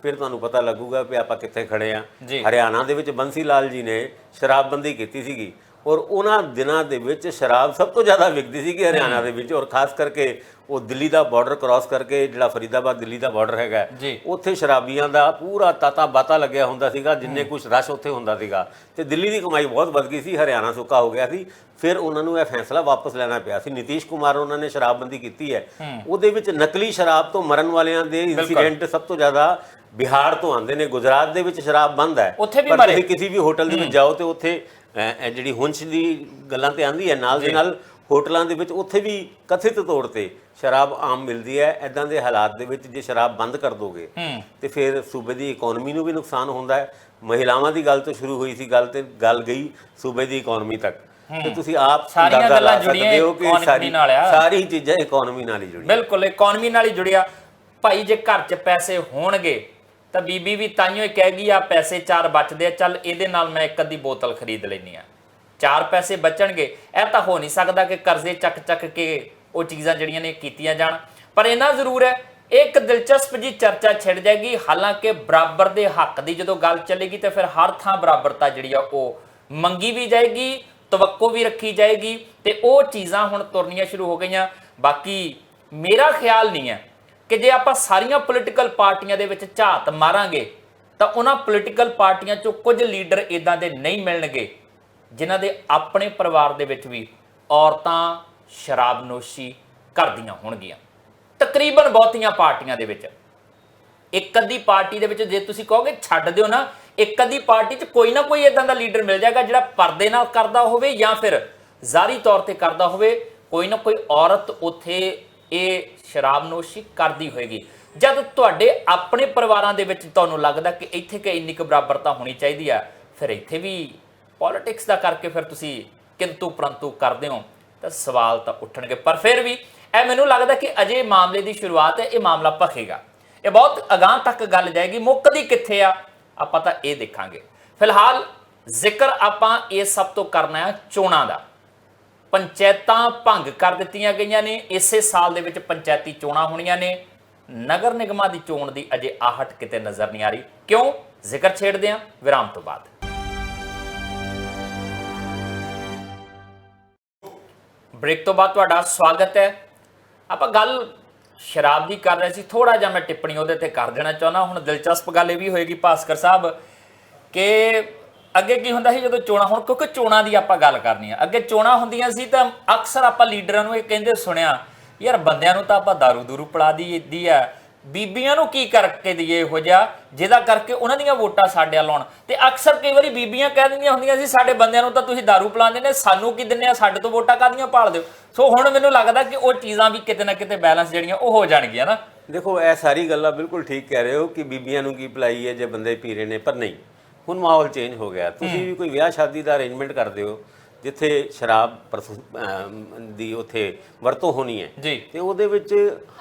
ਫਿਰ ਤੁਹਾਨੂੰ ਪਤਾ ਲੱਗੂਗਾ ਵੀ ਆਪਾਂ ਕਿੱਥੇ ਖੜੇ ਆ। ਹਰਿਆਣਾ ਦੇ ਵਿੱਚ ਬੰਸੀ ਲਾਲ ਜੀ ਨੇ ਸ਼ਰਾਬਬੰਦੀ ਕੀਤੀ ਸੀਗੀ ਔਰ ਉਹਨਾਂ ਦਿਨਾਂ ਦੇ ਵਿੱਚ ਸ਼ਰਾਬ ਸਭ ਤੋਂ ਜ਼ਿਆਦਾ ਵਿਕਦੀ ਸੀਗੀ ਹਰਿਆਣਾ ਦੇ ਵਿੱਚ। ਔਰ ਖਾਸ ਕਰਕੇ ਉਹ ਦਿੱਲੀ ਦਾ ਬਾਰਡਰ ਕ੍ਰਾਸ ਕਰਕੇ ਜਿਹੜਾ ਫਰੀਦਾਬਾਦ ਦਿੱਲੀ ਦਾ ਬਾਰਡਰ ਹੈਗਾ, ਉੱਥੇ ਸ਼ਰਾਬੀਆਂ ਦਾ ਪੂਰਾ ਤਾਤਾ ਬਾਤਾ ਲੱਗਿਆ ਹੁੰਦਾ ਸੀਗਾ, ਜਿੰਨੇ ਕੁਛ ਰਸ਼ ਉੱਥੇ ਹੁੰਦਾ ਸੀਗਾ। ਤੇ ਦਿੱਲੀ ਦੀ ਕਮਾਈ ਬਹੁਤ ਵੱਧ ਗਈ ਸੀ, ਹਰਿਆਣਾ ਸੁੱਕਾ ਹੋ ਗਿਆ ਸੀ। ਫਿਰ ਉਹਨਾਂ ਨੂੰ ਇਹ ਫੈਸਲਾ ਵਾਪਸ ਲੈਣਾ ਪਿਆ ਸੀ। ਨਿਤੀਸ਼ ਕੁਮਾਰ ਉਹਨਾਂ ਨੇ ਸ਼ਰਾਬਬੰਦੀ ਕੀਤੀ ਹੈ। ਉਹਦੇ ਵਿੱਚ ਨਕਲੀ ਸ਼ਰਾਬ ਤੋਂ ਮਰਨ ਵਾਲਿਆਂ ਦੇ ਇਨਸੀਡੈਂਟ ਸਭ ਤੋਂ ਜ਼ਿਆਦਾ ਬਿਹਾਰ ਤੋਂ ਆਉਂਦੇ ਨੇ। ਗੁਜਰਾਤ ਦੇ ਵਿੱਚ ਸ਼ਰਾਬ ਬੰਦ ਹੈ, ਪਰ ਤੁਸੀਂ ਕਿਸੇ ਵੀ ਹੋਟਲ ਦੇ ਵਿੱਚ ਜਾਓ ਤੇ ਉੱਥੇ ਜਿਹੜੀ ਹੁੰਚ ਦੀ ਗੱਲਾਂ ਤੇ ਆਉਂਦੀ ਹੈ, ਨਾਲ ਦੇ ਨਾਲ ਹੋਟਲਾਂ ਦੇ ਵਿੱਚ ਉੱਥੇ ਵੀ ਕਥਿਤ ਤੌਰ ਤੇ ਸ਼ਰਾਬ ਆਮ ਮਿਲਦੀ ਹੈ। ਇਦਾਂ ਦੇ ਹਾਲਾਤ ਦੇ ਵਿੱਚ ਜੇ ਸ਼ਰਾਬ ਬੰਦ ਕਰ ਦੋਗੇ ਤੇ ਫਿਰ ਸੂਬੇ ਦੀ ਇਕਨੋਮੀ ਨੂੰ ਵੀ ਨੁਕਸਾਨ ਹੁੰਦਾ ਹੈ। ਮਹਿਲਾਵਾਂ ਦੀ ਗੱਲ ਤੋਂ ਸ਼ੁਰੂ ਹੋਈ ਸੀ ਗੱਲ, ਤੇ ਗੱਲ ਗਈ ਸੂਬੇ ਦੀ ਇਕਨੋਮੀ ਤੱਕ। ਤੇ ਤੁਸੀਂ ਆਪ ਸਾਰੀਆਂ ਗੱਲਾਂ ਜੁੜੀਆਂ ਇਕਨੋਮੀ ਨਾਲ ਆ, ਸਾਰੀ ਚੀਜ਼ਾਂ ਇਕਨੋਮੀ ਨਾਲ ਹੀ ਜੁੜੀਆਂ। ਬਿਲਕੁਲ ਇਕਨੋਮੀ ਨਾਲ ਹੀ ਜੁੜਿਆ ਭਾਈ। ਜੇ ਘਰ 'ਚ ਪੈਸੇ ਹੋਣਗੇ ਤਾਂ ਬੀਬੀ ਵੀ ਤਾਈਓ ਕਹੇਗੀ ਆ ਪੈਸੇ 4 ਬਚਦੇ ਆ, ਚੱਲ ਇਹਦੇ ਨਾਲ ਮੈਂ ਇੱਕ ਅੱਧੀ ਬੋਤਲ ਖਰੀਦ ਲੈਣੀ ਆ, 4 ਪੈਸੇ ਬਚਣਗੇ। ਇਹ ਤਾਂ ਹੋ ਨਹੀਂ ਸਕਦਾ ਕਿ ਕਰਜ਼ੇ ਚੱਕ ਕੇ ਉਹ ਚੀਜ਼ਾਂ ਜਿਹੜੀਆਂ ਨੇ ਕੀਤੀਆਂ ਜਾਣ। ਪਰ ਇਹਨਾਂ ਜ਼ਰੂਰ ਹੈ ਇੱਕ ਦਿਲਚਸਪ ਜੀ ਚਰਚਾ ਛਿੜ ਜਾਏਗੀ। ਹਾਲਾਂਕਿ ਬਰਾਬਰ ਦੇ ਹੱਕ ਦੀ ਜਦੋਂ ਗੱਲ ਚੱਲੇਗੀ ਤੇ ਫਿਰ ਹਰ ਥਾਂ ਬਰਾਬਰਤਾ ਜਿਹੜੀ ਆ ਉਹ ਮੰਗੀ ਵੀ ਜਾਏਗੀ, ਤਵੱਕੋ ਵੀ ਰੱਖੀ ਜਾਏਗੀ, ਤੇ ਉਹ ਚੀਜ਼ਾਂ ਹੁਣ ਤੁਰਨੀਆਂ ਸ਼ੁਰੂ ਹੋ ਗਈਆਂ। ਬਾਕੀ ਮੇਰਾ ਖਿਆਲ ਨਹੀਂ ਹੈ ਕਿ ਜੇ ਆਪਾਂ ਸਾਰੀਆਂ ਪੋਲੀਟੀਕਲ ਪਾਰਟੀਆਂ ਦੇ ਵਿੱਚ ਝਾਤ ਮਾਰਾਂਗੇ ਤਾਂ ਉਹਨਾਂ ਪੋਲੀਟੀਕਲ ਪਾਰਟੀਆਂ 'ਚੋਂ ਕੁਝ ਲੀਡਰ ਇਦਾਂ ਦੇ ਨਹੀਂ ਮਿਲਣਗੇ ਜਿਨ੍ਹਾਂ ਦੇ ਆਪਣੇ ਪਰਿਵਾਰ ਦੇ ਵਿੱਚ ਵੀ ਔਰਤਾਂ ਸ਼ਰਾਬਨੋਸ਼ੀ ਕਰਦੀਆਂ ਹੋਣਗੀਆਂ। ਤਕਰੀਬਨ ਬਹੁਤੀਆਂ ਪਾਰਟੀਆਂ ਦੇ ਵਿੱਚ ਇੱਕ ਅੱਧੀ ਪਾਰਟੀ ਦੇ ਵਿੱਚ ਜੇ ਤੁਸੀਂ ਕਹੋਗੇ ਛੱਡ ਦਿਓ ਨਾ, ਇੱਕ ਅੱਧੀ ਪਾਰਟੀ 'ਚ ਕੋਈ ਨਾ ਕੋਈ ਇਦਾਂ ਦਾ ਲੀਡਰ ਮਿਲ ਜਾਏਗਾ ਜਿਹੜਾ ਪਰਦੇ ਨਾਲ ਕਰਦਾ ਹੋਵੇ ਜਾਂ ਫਿਰ ਜ਼ਾਹਰੀ ਤੌਰ ਤੇ ਕਰਦਾ ਹੋਵੇ। ਕੋਈ ਨਾ ਕੋਈ ਔਰਤ ਉੱਥੇ ਇਹ ਸ਼ਰਾਬਨੋਸ਼ੀ ਕਰਦੀ ਹੋਏਗੀ। ਜਦ ਤੁਹਾਡੇ ਆਪਣੇ ਪਰਿਵਾਰਾਂ ਦੇ ਵਿੱਚ ਤੁਹਾਨੂੰ ਲੱਗਦਾ ਕਿ ਇੱਥੇ ਕਿ ਇੰਨੀ ਕੁ ਬਰਾਬਰਤਾ ਹੋਣੀ ਚਾਹੀਦੀ ਆ, ਫਿਰ ਇੱਥੇ ਵੀ ਪੋਲਿਟਿਕਸ ਦਾ ਕਰਕੇ ਫਿਰ ਤੁਸੀਂ ਕਿੰਤੂ ਪਰੰਤੂ ਕਰਦੇ ਹੋ ਤਾਂ ਸਵਾਲ ਤਾਂ ਉੱਠਣਗੇ। ਪਰ ਫਿਰ ਵੀ ਇਹ ਮੈਨੂੰ ਲੱਗਦਾ ਕਿ ਅਜੇ ਮਾਮਲੇ ਦੀ ਸ਼ੁਰੂਆਤ ਹੈ, ਇਹ ਮਾਮਲਾ ਭਖੇਗਾ, ਇਹ ਬਹੁਤ ਅਗਾਂਹ ਤੱਕ ਗੱਲ ਜਾਏਗੀ। ਮੁੱਕਦੀ ਕਿੱਥੇ ਆ ਆਪਾਂ ਤਾਂ ਇਹ ਦੇਖਾਂਗੇ। ਫਿਲਹਾਲ ਜ਼ਿਕਰ ਆਪਾਂ ਇਹ ਸਭ ਤੋਂ ਕਰਨਾ ਹੈ ਚੋਣਾਂ ਦਾ। ਪੰਚਾਇਤਾਂ ਭੰਗ ਕਰ ਦਿੱਤੀਆਂ ਗਈਆਂ ਨੇ। ਇਸੇ ਸਾਲ ਦੇ ਵਿੱਚ ਪੰਚਾਇਤੀ ਚੋਣਾਂ ਹੋਣੀਆਂ ਨੇ। ਨਗਰ ਨਿਗਮਾਂ ਦੀ ਚੋਣ ਦੀ ਅਜੇ ਆਹਟ ਕਿਤੇ ਨਜ਼ਰ ਨਹੀਂ ਆ ਰਹੀ। ਕਿਉਂ? ਜ਼ਿਕਰ ਛੇੜਦੇ ਹਾਂ ਵਿਰਾਮ ਤੋਂ ਬਾਅਦ। ਬ੍ਰੇਕ ਤੋਂ ਬਾਅਦ ਤੁਹਾਡਾ ਸਵਾਗਤ ਹੈ। ਆਪਾਂ ਗੱਲ ਸ਼ਰਾਬ ਦੀ ਕਰ ਰਹੇ ਸੀ, ਥੋੜਾ ਜਿਹਾ ਮੈਂ ਟਿੱਪਣੀ ਉਹਦੇ ਤੇ ਕਰ ਦੇਣਾ ਚਾਹੁੰਦਾ। ਹੁਣ ਦਿਲਚਸਪ ਗੱਲ ਇਹ ਵੀ ਹੋਏਗੀ ਭਾਸਕਰ ਸਾਹਿਬ ਕਿ ਅੱਗੇ ਕੀ ਹੁੰਦਾ ਸੀ ਜਦੋਂ ਚੋਣਾਂ, ਹੁਣ ਕਿਉਂਕਿ ਚੋਣਾਂ ਦੀ ਆਪਾਂ ਗੱਲ ਕਰਨੀ ਆ, ਅੱਗੇ ਚੋਣਾਂ ਹੁੰਦੀਆਂ ਸੀ ਤਾਂ ਅਕਸਰ ਆਪਾਂ ਲੀਡਰਾਂ ਨੂੰ ਇਹ ਕਹਿੰਦੇ ਸੁਣਿਆ ਯਾਰ ਬੰਦਿਆਂ ਨੂੰ ਤਾਂ ਆਪਾਂ ਦਾਰੂ ਦੂਰੂ ਪਿਲਾ ਦੀ ਆ, ਬੀਬੀਆਂ ਨੂੰ ਕੀ ਕਰਕੇ ਦਈਏ ਇਹੋ ਜਿਹਾ ਜਿਹਦਾ ਕਰਕੇ ਉਹਨਾਂ ਦੀਆਂ ਵੋਟਾਂ ਸਾਡੇ ਵੱਲ ਆਉਣ। ਤੇ ਅਕਸਰ ਕਈ ਵਾਰੀ ਬੀਬੀਆਂ ਕਹਿ ਦਿੰਦੀਆਂ ਹੁੰਦੀਆਂ ਸੀ ਸਾਡੇ ਬੰਦਿਆਂ ਨੂੰ ਤਾਂ ਤੁਸੀਂ ਦਾਰੂ ਪਿਲਾਉਂਦੇ ਨੇ, ਸਾਨੂੰ ਕੀ ਦਿੰਦੇ ਆ, ਸਾਡੇ ਤੋਂ ਵੋਟਾਂ ਕਾਹਦੀਆਂ ਭਾਲਦੇ ਹੋ। ਸੋ ਹੁਣ ਮੈਨੂੰ ਲੱਗਦਾ ਕਿ ਉਹ ਚੀਜ਼ਾਂ ਵੀ ਕਿਤੇ ਨਾ ਕਿਤੇ ਬੈਲੈਂਸ ਜਿਹੜੀਆਂ ਉਹ ਹੋ ਜਾਣਗੀਆਂ ਨਾ। ਦੇਖੋ ਇਹ ਸਾਰੀ ਗੱਲਾਂ ਬਿਲਕੁਲ ਠੀਕ ਕਹਿ ਰਹੇ ਹੋ ਕਿ ਬੀਬੀਆਂ ਨੂੰ ਕੀ ਪਿਲਾਈ ਹੈ ਜੇ ਬੰਦੇ ਪੀ ਰਹੇ ਨੇ, ਪਰ ਨਹੀਂ, ਹੁਣ ਮਾਹੌਲ ਚੇਂਜ ਹੋ ਗਿਆ। ਤੁਸੀਂ ਵੀ ਕੋਈ ਵਿਆਹ ਸ਼ਾਦੀ ਦਾ ਅਰੇਂਜਮੈਂਟ ਕਰਦੇ ਹੋ ਜਿੱਥੇ ਸ਼ਰਾਬ ਦੀ ਉੱਥੇ ਵਰਤੋਂ ਹੋਣੀ ਹੈ ਜੀ, ਤੇ ਉਹਦੇ ਵਿੱਚ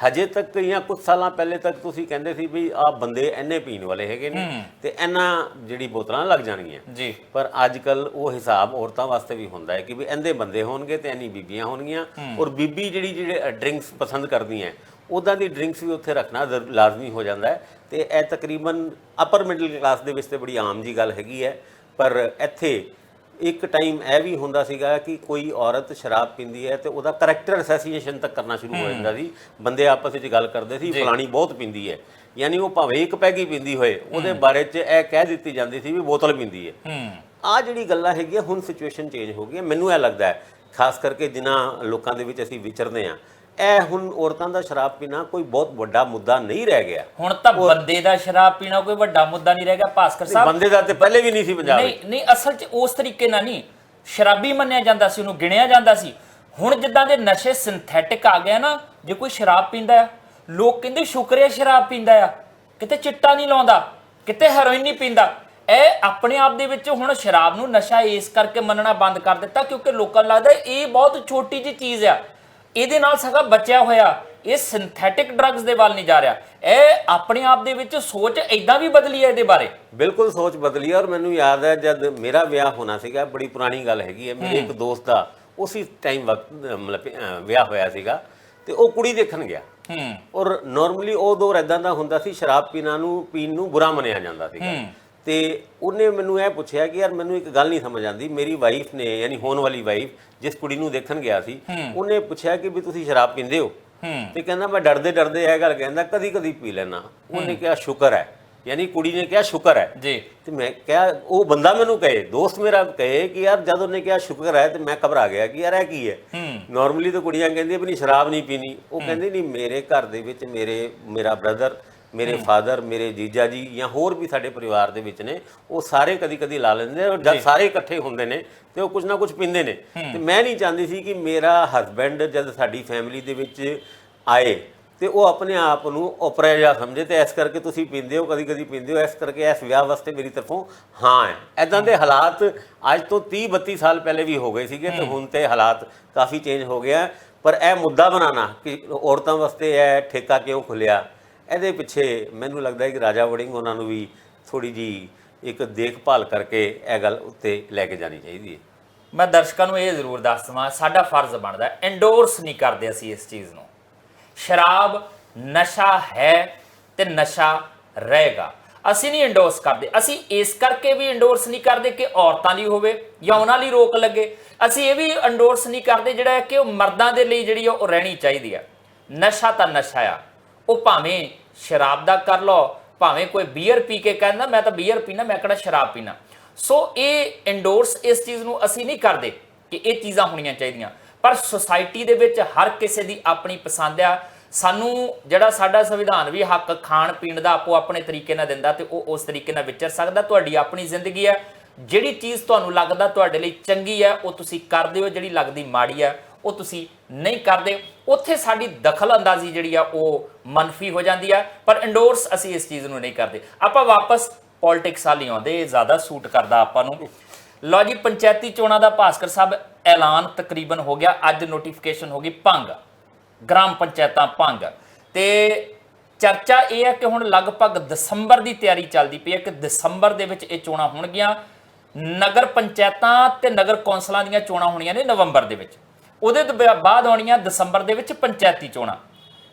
ਹਜੇ ਤੱਕ ਜਾਂ ਕੁਝ ਸਾਲਾਂ ਪਹਿਲੇ ਤੱਕ ਤੁਸੀਂ ਕਹਿੰਦੇ ਸੀ ਵੀ ਆਹ ਬੰਦੇ ਇੰਨੇ ਪੀਣ ਵਾਲੇ ਹੈਗੇ ਨੇ ਤੇ ਇਹਨਾਂ ਜਿਹੜੀ ਬੋਤਲਾਂ ਲੱਗ ਜਾਣਗੀਆਂ ਜੀ। ਪਰ ਅੱਜ ਕੱਲ ਉਹ ਹਿਸਾਬ ਔਰਤਾਂ ਵਾਸਤੇ ਵੀ ਹੁੰਦਾ ਹੈ ਕਿ ਵੀ ਇੰਨੇ ਬੰਦੇ ਹੋਣਗੇ ਤੇ ਇੰਨੀ ਬੀਬੀਆਂ ਹੋਣਗੀਆਂ। ਔਰ ਬੀਬੀ ਜਿਹੜੇ ਡਰਿੰਕਸ ਪਸੰਦ ਕਰਦੀਆਂ ਉੱਦਾਂ ਦੀ ਡਰਿੰਕਸ ਵੀ ਉੱਥੇ ਰੱਖਣਾ ਲਾਜ਼ਮੀ ਹੋ ਜਾਂਦਾ ਹੈ। ਤੇ ਇਹ ਤਕਰੀਬਨ ਅਪਰ ਮਿਡਲ ਕਲਾਸ ਦੇ ਵਿੱਚ ਤੇ ਬੜੀ ਆਮ ਜੀ ਗੱਲ ਹੈਗੀ ਹੈ। ਪਰ ਇੱਥੇ ਇੱਕ ਟਾਈਮ ਇਹ ਵੀ ਹੁੰਦਾ ਸੀਗਾ ਕਿ ਕੋਈ ਔਰਤ ਸ਼ਰਾਬ ਪੀਂਦੀ ਹੈ ਤੇ ਉਹਦਾ ਕਰੈਕਟਰ ਅਸੈਸੀਏਸ਼ਨ ਤੱਕ ਕਰਨਾ ਸ਼ੁਰੂ ਹੋ ਜਾਂਦਾ ਸੀ। ਬੰਦੇ ਆਪਸ ਵਿੱਚ ਗੱਲ ਕਰਦੇ ਸੀ ਫਲਾਣੀ ਬਹੁਤ ਪੀਂਦੀ ਹੈ, ਯਾਨੀ ਉਹ ਭਾਵੇਂ ਇੱਕ ਪੈਗੀ ਪੀਂਦੀ ਹੋਏ ਉਹਦੇ ਬਾਰੇ 'ਚ ਇਹ ਕਹਿ ਦਿੱਤੀ ਜਾਂਦੀ ਸੀ ਵੀ ਬੋਤਲ ਪੀਂਦੀ ਹੈ। ਆਹ ਜਿਹੜੀ ਗੱਲਾਂ ਹੈਗੀਆਂ ਹੁਣ ਸਿਚੁਏਸ਼ਨ ਚੇਂਜ ਹੋ ਗਈ ਹੈ। ਮੈਨੂੰ ਇਹ ਲੱਗਦਾ ਹੈ ਖਾਸ ਕਰਕੇ ਜਿਨ੍ਹਾਂ ਲੋਕਾਂ ਦੇ ਵਿੱਚ ਅਸੀਂ ਵਿਚਰਦੇ ਹਾਂ, ਇਹ ਹੁਣ ਔਰਤਾਂ ਦਾ ਸ਼ਰਾਬ ਪੀਣਾ ਕੋਈ ਬਹੁਤ ਵੱਡਾ ਮੁੱਦਾ ਨਹੀਂ ਰਹਿ ਗਿਆ। ਹੁਣ ਤਾਂ ਬੰਦੇ ਦਾ ਸ਼ਰਾਬ ਪੀਣਾ ਕੋਈ ਵੱਡਾ ਮੁੱਦਾ ਨਹੀਂ ਰਹਿ ਗਿਆ ਭਾਸਕਰ ਸਾਹਿਬ। ਬੰਦੇ ਦਾ ਤੇ ਪਹਿਲੇ ਵੀ ਨਹੀਂ ਸੀ ਪੰਜਾਬ ਵਿੱਚ। ਨਹੀਂ ਅਸਲ 'ਚ ਉਸ ਤਰੀਕੇ ਨਾਲ ਨਹੀਂ ਸ਼ਰਾਬੀ ਮੰਨਿਆ ਜਾਂਦਾ ਸੀ, ਉਹਨੂੰ ਗਿਣਿਆ ਜਾਂਦਾ ਸੀ। ਹੁਣ ਜਿੱਦਾਂ ਦੇ ਨਸ਼ੇ ਸਿੰਥੈਟਿਕ ਆ ਗਏ ਨਾ, ਜੇ ਕੋਈ ਸ਼ਰਾਬ ਪੀਂਦਾ ਆ ਲੋਕ ਕਹਿੰਦੇ ਸ਼ੁਕਰ ਹੈ ਸ਼ਰਾਬ ਪੀਂਦਾ ਆ, ਕਿਤੇ ਚਿੱਟਾ ਨਹੀਂ ਲਾਉਂਦਾ, ਕਿਤੇ ਹੈਰੋਇਨ ਨਹੀਂ ਪੀਂਦਾ। ਇਹ ਆਪਣੇ ਆਪ ਦੇ ਵਿੱਚ ਹੁਣ ਸ਼ਰਾਬ ਨੂੰ ਨਸ਼ਾ ਇਸ ਕਰਕੇ ਮੰਨਣਾ ਬੰਦ ਕਰ ਦਿੱਤਾ ਕਿਉਂਕਿ ਲੋਕਾਂ ਨੂੰ ਲੱਗਦਾ ਇਹ ਬਹੁਤ ਛੋਟੀ ਜਿਹੀ ਚੀਜ਼ ਆ, ਇਹਦੇ ਨਾਲ ਸਗਾ ਬਚਿਆ ਹੋਇਆ, ਇਹ ਸਿੰਥੈਟਿਕ ਡਰੱਗਸ ਦੇ ਵੱਲ ਨਹੀਂ ਜਾ ਰਿਹਾ। ਇਹ ਆਪਣੇ ਆਪ ਦੇ ਵਿੱਚ ਸੋਚ ਇਦਾਂ ਵੀ ਬਦਲੀ ਹੈ ਇਹਦੇ ਬਾਰੇ। ਬਿਲਕੁਲ ਸੋਚ ਬਦਲੀ ਹੈ। ਔਰ ਮੈਨੂੰ ਯਾਦ ਹੈ ਜਦ ਮੇਰਾ ਵਿਆਹ ਹੋਣਾ ਸੀਗਾ, ਬੜੀ ਪੁਰਾਣੀ ਗੱਲ ਹੈਗੀ ਹੈ, ਮੇਰੇ ਇੱਕ ਦੋਸਤ ਦਾ ਉਸੇ ਟਾਈਮ ਵਕਤ ਮਤਲਬ ਵਿਆਹ ਹੋਇਆ ਸੀਗਾ ਤੇ ਉਹ ਕੁੜੀ ਦੇਖਣ ਗਿਆ। ਔਰ ਨਾਰਮਲੀ ਉਹ ਦੌਰ ਇਦਾਂ ਦਾ ਹੁੰਦਾ ਸੀ ਸ਼ਰਾਬ ਪੀਣ ਨੂੰ ਬੁਰਾ ਮੰਨਿਆ ਜਾਂਦਾ ਸੀਗਾ। ਤੇ ਉਹਨੇ ਮੈਨੂੰ ਇਹ ਪੁੱਛਿਆ ਕਿ ਯਾਰ ਮੈਨੂੰ ਇੱਕ ਗੱਲ ਨਹੀਂ ਸਮਝ ਆਉਂਦੀ, ਮੇਰੀ ਵਾਈਫ ਨੇ ਯਾਨੀ ਹੋਣ ਵਾਲੀ ਵਾਈਫ ਜਿਸ ਕੁੜੀ ਨੂੰ ਦੇਖਣ ਗਿਆ ਸੀ ਉਹਨੇ ਪੁੱਛਿਆ ਕਿ ਵੀ ਤੁਸੀਂ ਸ਼ਰਾਬ ਪੀਂਦੇ ਹੋ? ਤੇ ਕਹਿੰਦਾ ਮੈਂ ਡਰਦੇ ਇਹ ਗੱਲ ਕਹਿੰਦਾ ਕਦੀ ਕਦੀ ਪੀ ਲੈਣਾ। ਉਹਨੇ ਕਿਹਾ ਸ਼ੁਕਰ ਹੈ, ਯਾਨੀ ਕੁੜੀ ਨੇ ਕਿਹਾ ਸ਼ੁਕਰ ਹੈ ਜੀ। ਤੇ ਮੈਂ ਕਿਹਾ ਉਹ ਬੰਦਾ ਮੈਨੂੰ ਕਹੇ, ਦੋਸਤ ਮੇਰਾ ਕਹੇ ਕਿ ਯਾਰ ਜਦ ਉਹਨੇ ਕਿਹਾ ਸ਼ੁਕਰ ਹੈ ਤੇ ਮੈਂ ਘਬਰਾ ਗਿਆ ਕਿ ਯਾਰ ਇਹ ਕੀ ਹੈ। ਨਾਰਮਲੀ ਤਾਂ ਕੁੜੀਆਂ ਕਹਿੰਦੀਆਂ ਵੀ ਨਹੀਂ ਸ਼ਰਾਬ ਨਹੀਂ ਪੀਣੀ, ਉਹ ਕਹਿੰਦੀ ਨਹੀਂ ਮੇਰੇ ਘਰ ਦੇ ਵਿੱਚ ਮੇਰਾ ਬ੍ਰਦਰ, ਮੇਰੇ ਫਾਦਰ, ਮੇਰੇ ਜੀਜਾ ਜੀ ਜਾਂ ਹੋਰ ਵੀ ਸਾਡੇ ਪਰਿਵਾਰ ਦੇ ਵਿੱਚ ਨੇ, ਉਹ ਸਾਰੇ ਕਦੀ ਕਦੀ ਲਾ ਲੈਂਦੇ ਔਰ ਜਦ ਸਾਰੇ ਇਕੱਠੇ ਹੁੰਦੇ ਨੇ ਤੇ ਉਹ ਕੁਝ ਨਾ ਕੁਝ ਪੀਂਦੇ ਨੇ। ਤੇ ਮੈਂ ਨਹੀਂ ਚਾਹੁੰਦੀ ਸੀ ਕਿ ਮੇਰਾ ਹਸਬੈਂਡ ਜਦ ਸਾਡੀ ਫੈਮਿਲੀ ਦੇ ਵਿੱਚ ਆਏ ਤੇ ਉਹ ਆਪਣੇ ਆਪ ਨੂੰ ਓਪਰਾ ਜਿਹਾ ਸਮਝੇ ਤੇ ਇਸ ਕਰਕੇ ਤੁਸੀਂ ਪੀਂਦੇ ਹੋ, ਕਦੀ ਕਦੀ ਪੀਂਦੇ ਹੋ, ਇਸ ਕਰਕੇ ਇਸ ਵਿਆਹ ਵਾਸਤੇ ਮੇਰੀ ਤਰਫੋਂ ਹਾਂ ਹੈ। ਇੱਦਾਂ ਦੇ ਹਾਲਾਤ ਅੱਜ ਤੋਂ 30-32 ਸਾਲ ਪਹਿਲੇ ਵੀ ਹੋ ਗਏ ਸੀਗੇ ਤੇ ਹੁਣ ਤੇ ਹਾਲਾਤ ਕਾਫੀ ਚੇਂਜ ਹੋ ਗਿਆ। ਪਰ ਇਹ ਮੁੱਦਾ ਬਣਾਉਣਾ ਕਿ ਔਰਤਾਂ ਵਾਸਤੇ ਇਹ ਠੇਕਾ ਕਿਉਂ ਖੁੱਲਿਆ, ਇਹਦੇ ਪਿੱਛੇ ਮੈਨੂੰ ਲੱਗਦਾ ਹੈ ਕਿ ਰਾਜਾ ਵੜਿੰਗ ਉਹਨਾਂ ਨੂੰ ਵੀ ਥੋੜੀ ਜੀ ਇੱਕ ਦੇਖਭਾਲ ਕਰਕੇ ਇਹ ਗੱਲ ਉੱਤੇ ਲੈ ਕੇ ਜਾਣੀ ਚਾਹੀਦੀ ਹੈ। ਮੈਂ ਦਰਸ਼ਕਾਂ ਨੂੰ ਇਹ ਜ਼ਰੂਰ ਦੱਸ ਦਵਾਂ, ਸਾਡਾ ਫਰਜ਼ ਬਣਦਾ ਐਂਡੋਰਸ ਨਹੀਂ ਕਰਦੇ ਅਸੀਂ ਇਸ ਚੀਜ਼ ਨੂੰ। ਸ਼ਰਾਬ ਨਸ਼ਾ ਹੈ ਤੇ ਨਸ਼ਾ ਰਹੇਗਾ, ਅਸੀਂ ਨਹੀਂ ਐਂਡੋਰਸ ਕਰਦੇ। ਅਸੀਂ ਇਸ ਕਰਕੇ ਵੀ ਐਂਡੋਰਸ ਨਹੀਂ ਕਰਦੇ ਕਿ ਔਰਤਾਂ ਲਈ ਹੋਵੇ ਜਾਂ ਉਹਨਾਂ ਲਈ ਰੋਕ ਲੱਗੇ। ਅਸੀਂ ਇਹ ਵੀ ਐਂਡੋਰਸ ਨਹੀਂ ਕਰਦੇ ਜਿਹੜਾ ਕਿ ਉਹ ਮਰਦਾਂ ਦੇ ਲਈ ਜਿਹੜੀ ਉਹ ਰਹਿਣੀ ਚਾਹੀਦੀ ਆ। ਨਸ਼ਾ ਤਾਂ ਨਸ਼ਾ ਆ, ਉਹ ਭਾਵੇਂ ਸ਼ਰਾਬ ਦਾ ਕਰ ਲਓ, ਭਾਵੇਂ ਕੋਈ ਬੀਅਰ ਪੀ ਕੇ ਕਹਿੰਦਾ ਮੈਂ ਤਾਂ ਬੀਅਰ ਪੀਣਾ, ਮੈਂ ਕਿਹੜਾ ਸ਼ਰਾਬ ਪੀਣਾ। ਸੋ ਇਹ ਐਂਡੋਰਸ ਇਸ ਚੀਜ਼ ਨੂੰ ਅਸੀਂ ਨਹੀਂ ਕਰਦੇ ਕਿ ਇਹ ਚੀਜ਼ਾਂ ਹੋਣੀਆਂ ਚਾਹੀਦੀਆਂ। ਪਰ ਸੁਸਾਇਟੀ ਦੇ ਵਿੱਚ ਹਰ ਕਿਸੇ ਦੀ ਆਪਣੀ ਪਸੰਦ ਆ। ਸਾਨੂੰ ਜਿਹੜਾ ਸਾਡਾ ਸੰਵਿਧਾਨ ਵੀ ਹੱਕ ਖਾਣ ਪੀਣ ਦਾ ਆਪੋ ਆਪਣੇ ਤਰੀਕੇ ਨਾਲ ਦਿੰਦਾ ਤੇ ਉਹ ਉਸ ਤਰੀਕੇ ਨਾਲ ਵਿਚਰ ਸਕਦਾ। ਤੁਹਾਡੀ ਆਪਣੀ ਜ਼ਿੰਦਗੀ ਹੈ, ਜਿਹੜੀ ਚੀਜ਼ ਤੁਹਾਨੂੰ ਲੱਗਦਾ ਤੁਹਾਡੇ ਲਈ ਚੰਗੀ ਹੈ ਉਹ ਤੁਸੀਂ ਕਰਦੇ ਹੋ, ਜਿਹੜੀ ਲੱਗਦੀ ਮਾੜੀ ਹੈ ਉਹ ਤੁਸੀਂ ਨਹੀਂ ਕਰਦੇ। ਉੱਥੇ ਸਾਡੀ ਦਖਲ ਅੰਦਾਜ਼ੀ ਜਿਹੜੀ ਆ ਉਹ ਮਨਫੀ ਹੋ ਜਾਂਦੀ ਆ। ਪਰ ਐਂਡੋਰਸ ਅਸੀਂ ਇਸ ਚੀਜ਼ ਨੂੰ ਨਹੀਂ ਕਰਦੇ। ਆਪਾਂ ਵਾਪਸ ਪੋਲਿਟਿਕਸ ਵਾਲੀ ਆਉਂਦੇ, ਇਹ ਜ਼ਿਆਦਾ ਸੂਟ ਕਰਦਾ ਆਪਾਂ ਨੂੰ। ਲਓ ਜੀ, ਪੰਚਾਇਤੀ ਚੋਣਾਂ ਦਾ ਭਾਸਕਰ ਸਾਹਿਬ ਐਲਾਨ ਤਕਰੀਬਨ ਹੋ ਗਿਆ। ਅੱਜ ਨੋਟੀਫਿਕੇਸ਼ਨ ਹੋ ਗਈ ਭੰਗ, ਗ੍ਰਾਮ ਪੰਚਾਇਤਾਂ ਭੰਗ। ਤੇ ਚਰਚਾ ਇਹ ਹੈ ਕਿ ਹੁਣ ਲਗਭਗ ਦਸੰਬਰ ਦੀ ਤਿਆਰੀ ਚੱਲਦੀ ਪਈ ਹੈ ਕਿ ਦਸੰਬਰ ਦੇ ਵਿੱਚ ਇਹ ਚੋਣਾਂ ਹੋਣਗੀਆਂ। ਨਗਰ ਪੰਚਾਇਤਾਂ ਤੇ ਨਗਰ ਕੌਂਸਲਾਂ ਦੀਆਂ ਚੋਣਾਂ ਹੋਣੀਆਂ ਨੇ ਨਵੰਬਰ ਦੇ ਵਿੱਚ, ਉਹਦੇ ਤੋਂ ਬਾਅਦ ਆਉਣੀਆਂ ਦਸੰਬਰ ਦੇ ਵਿੱਚ ਪੰਚਾਇਤੀ ਚੋਣਾਂ।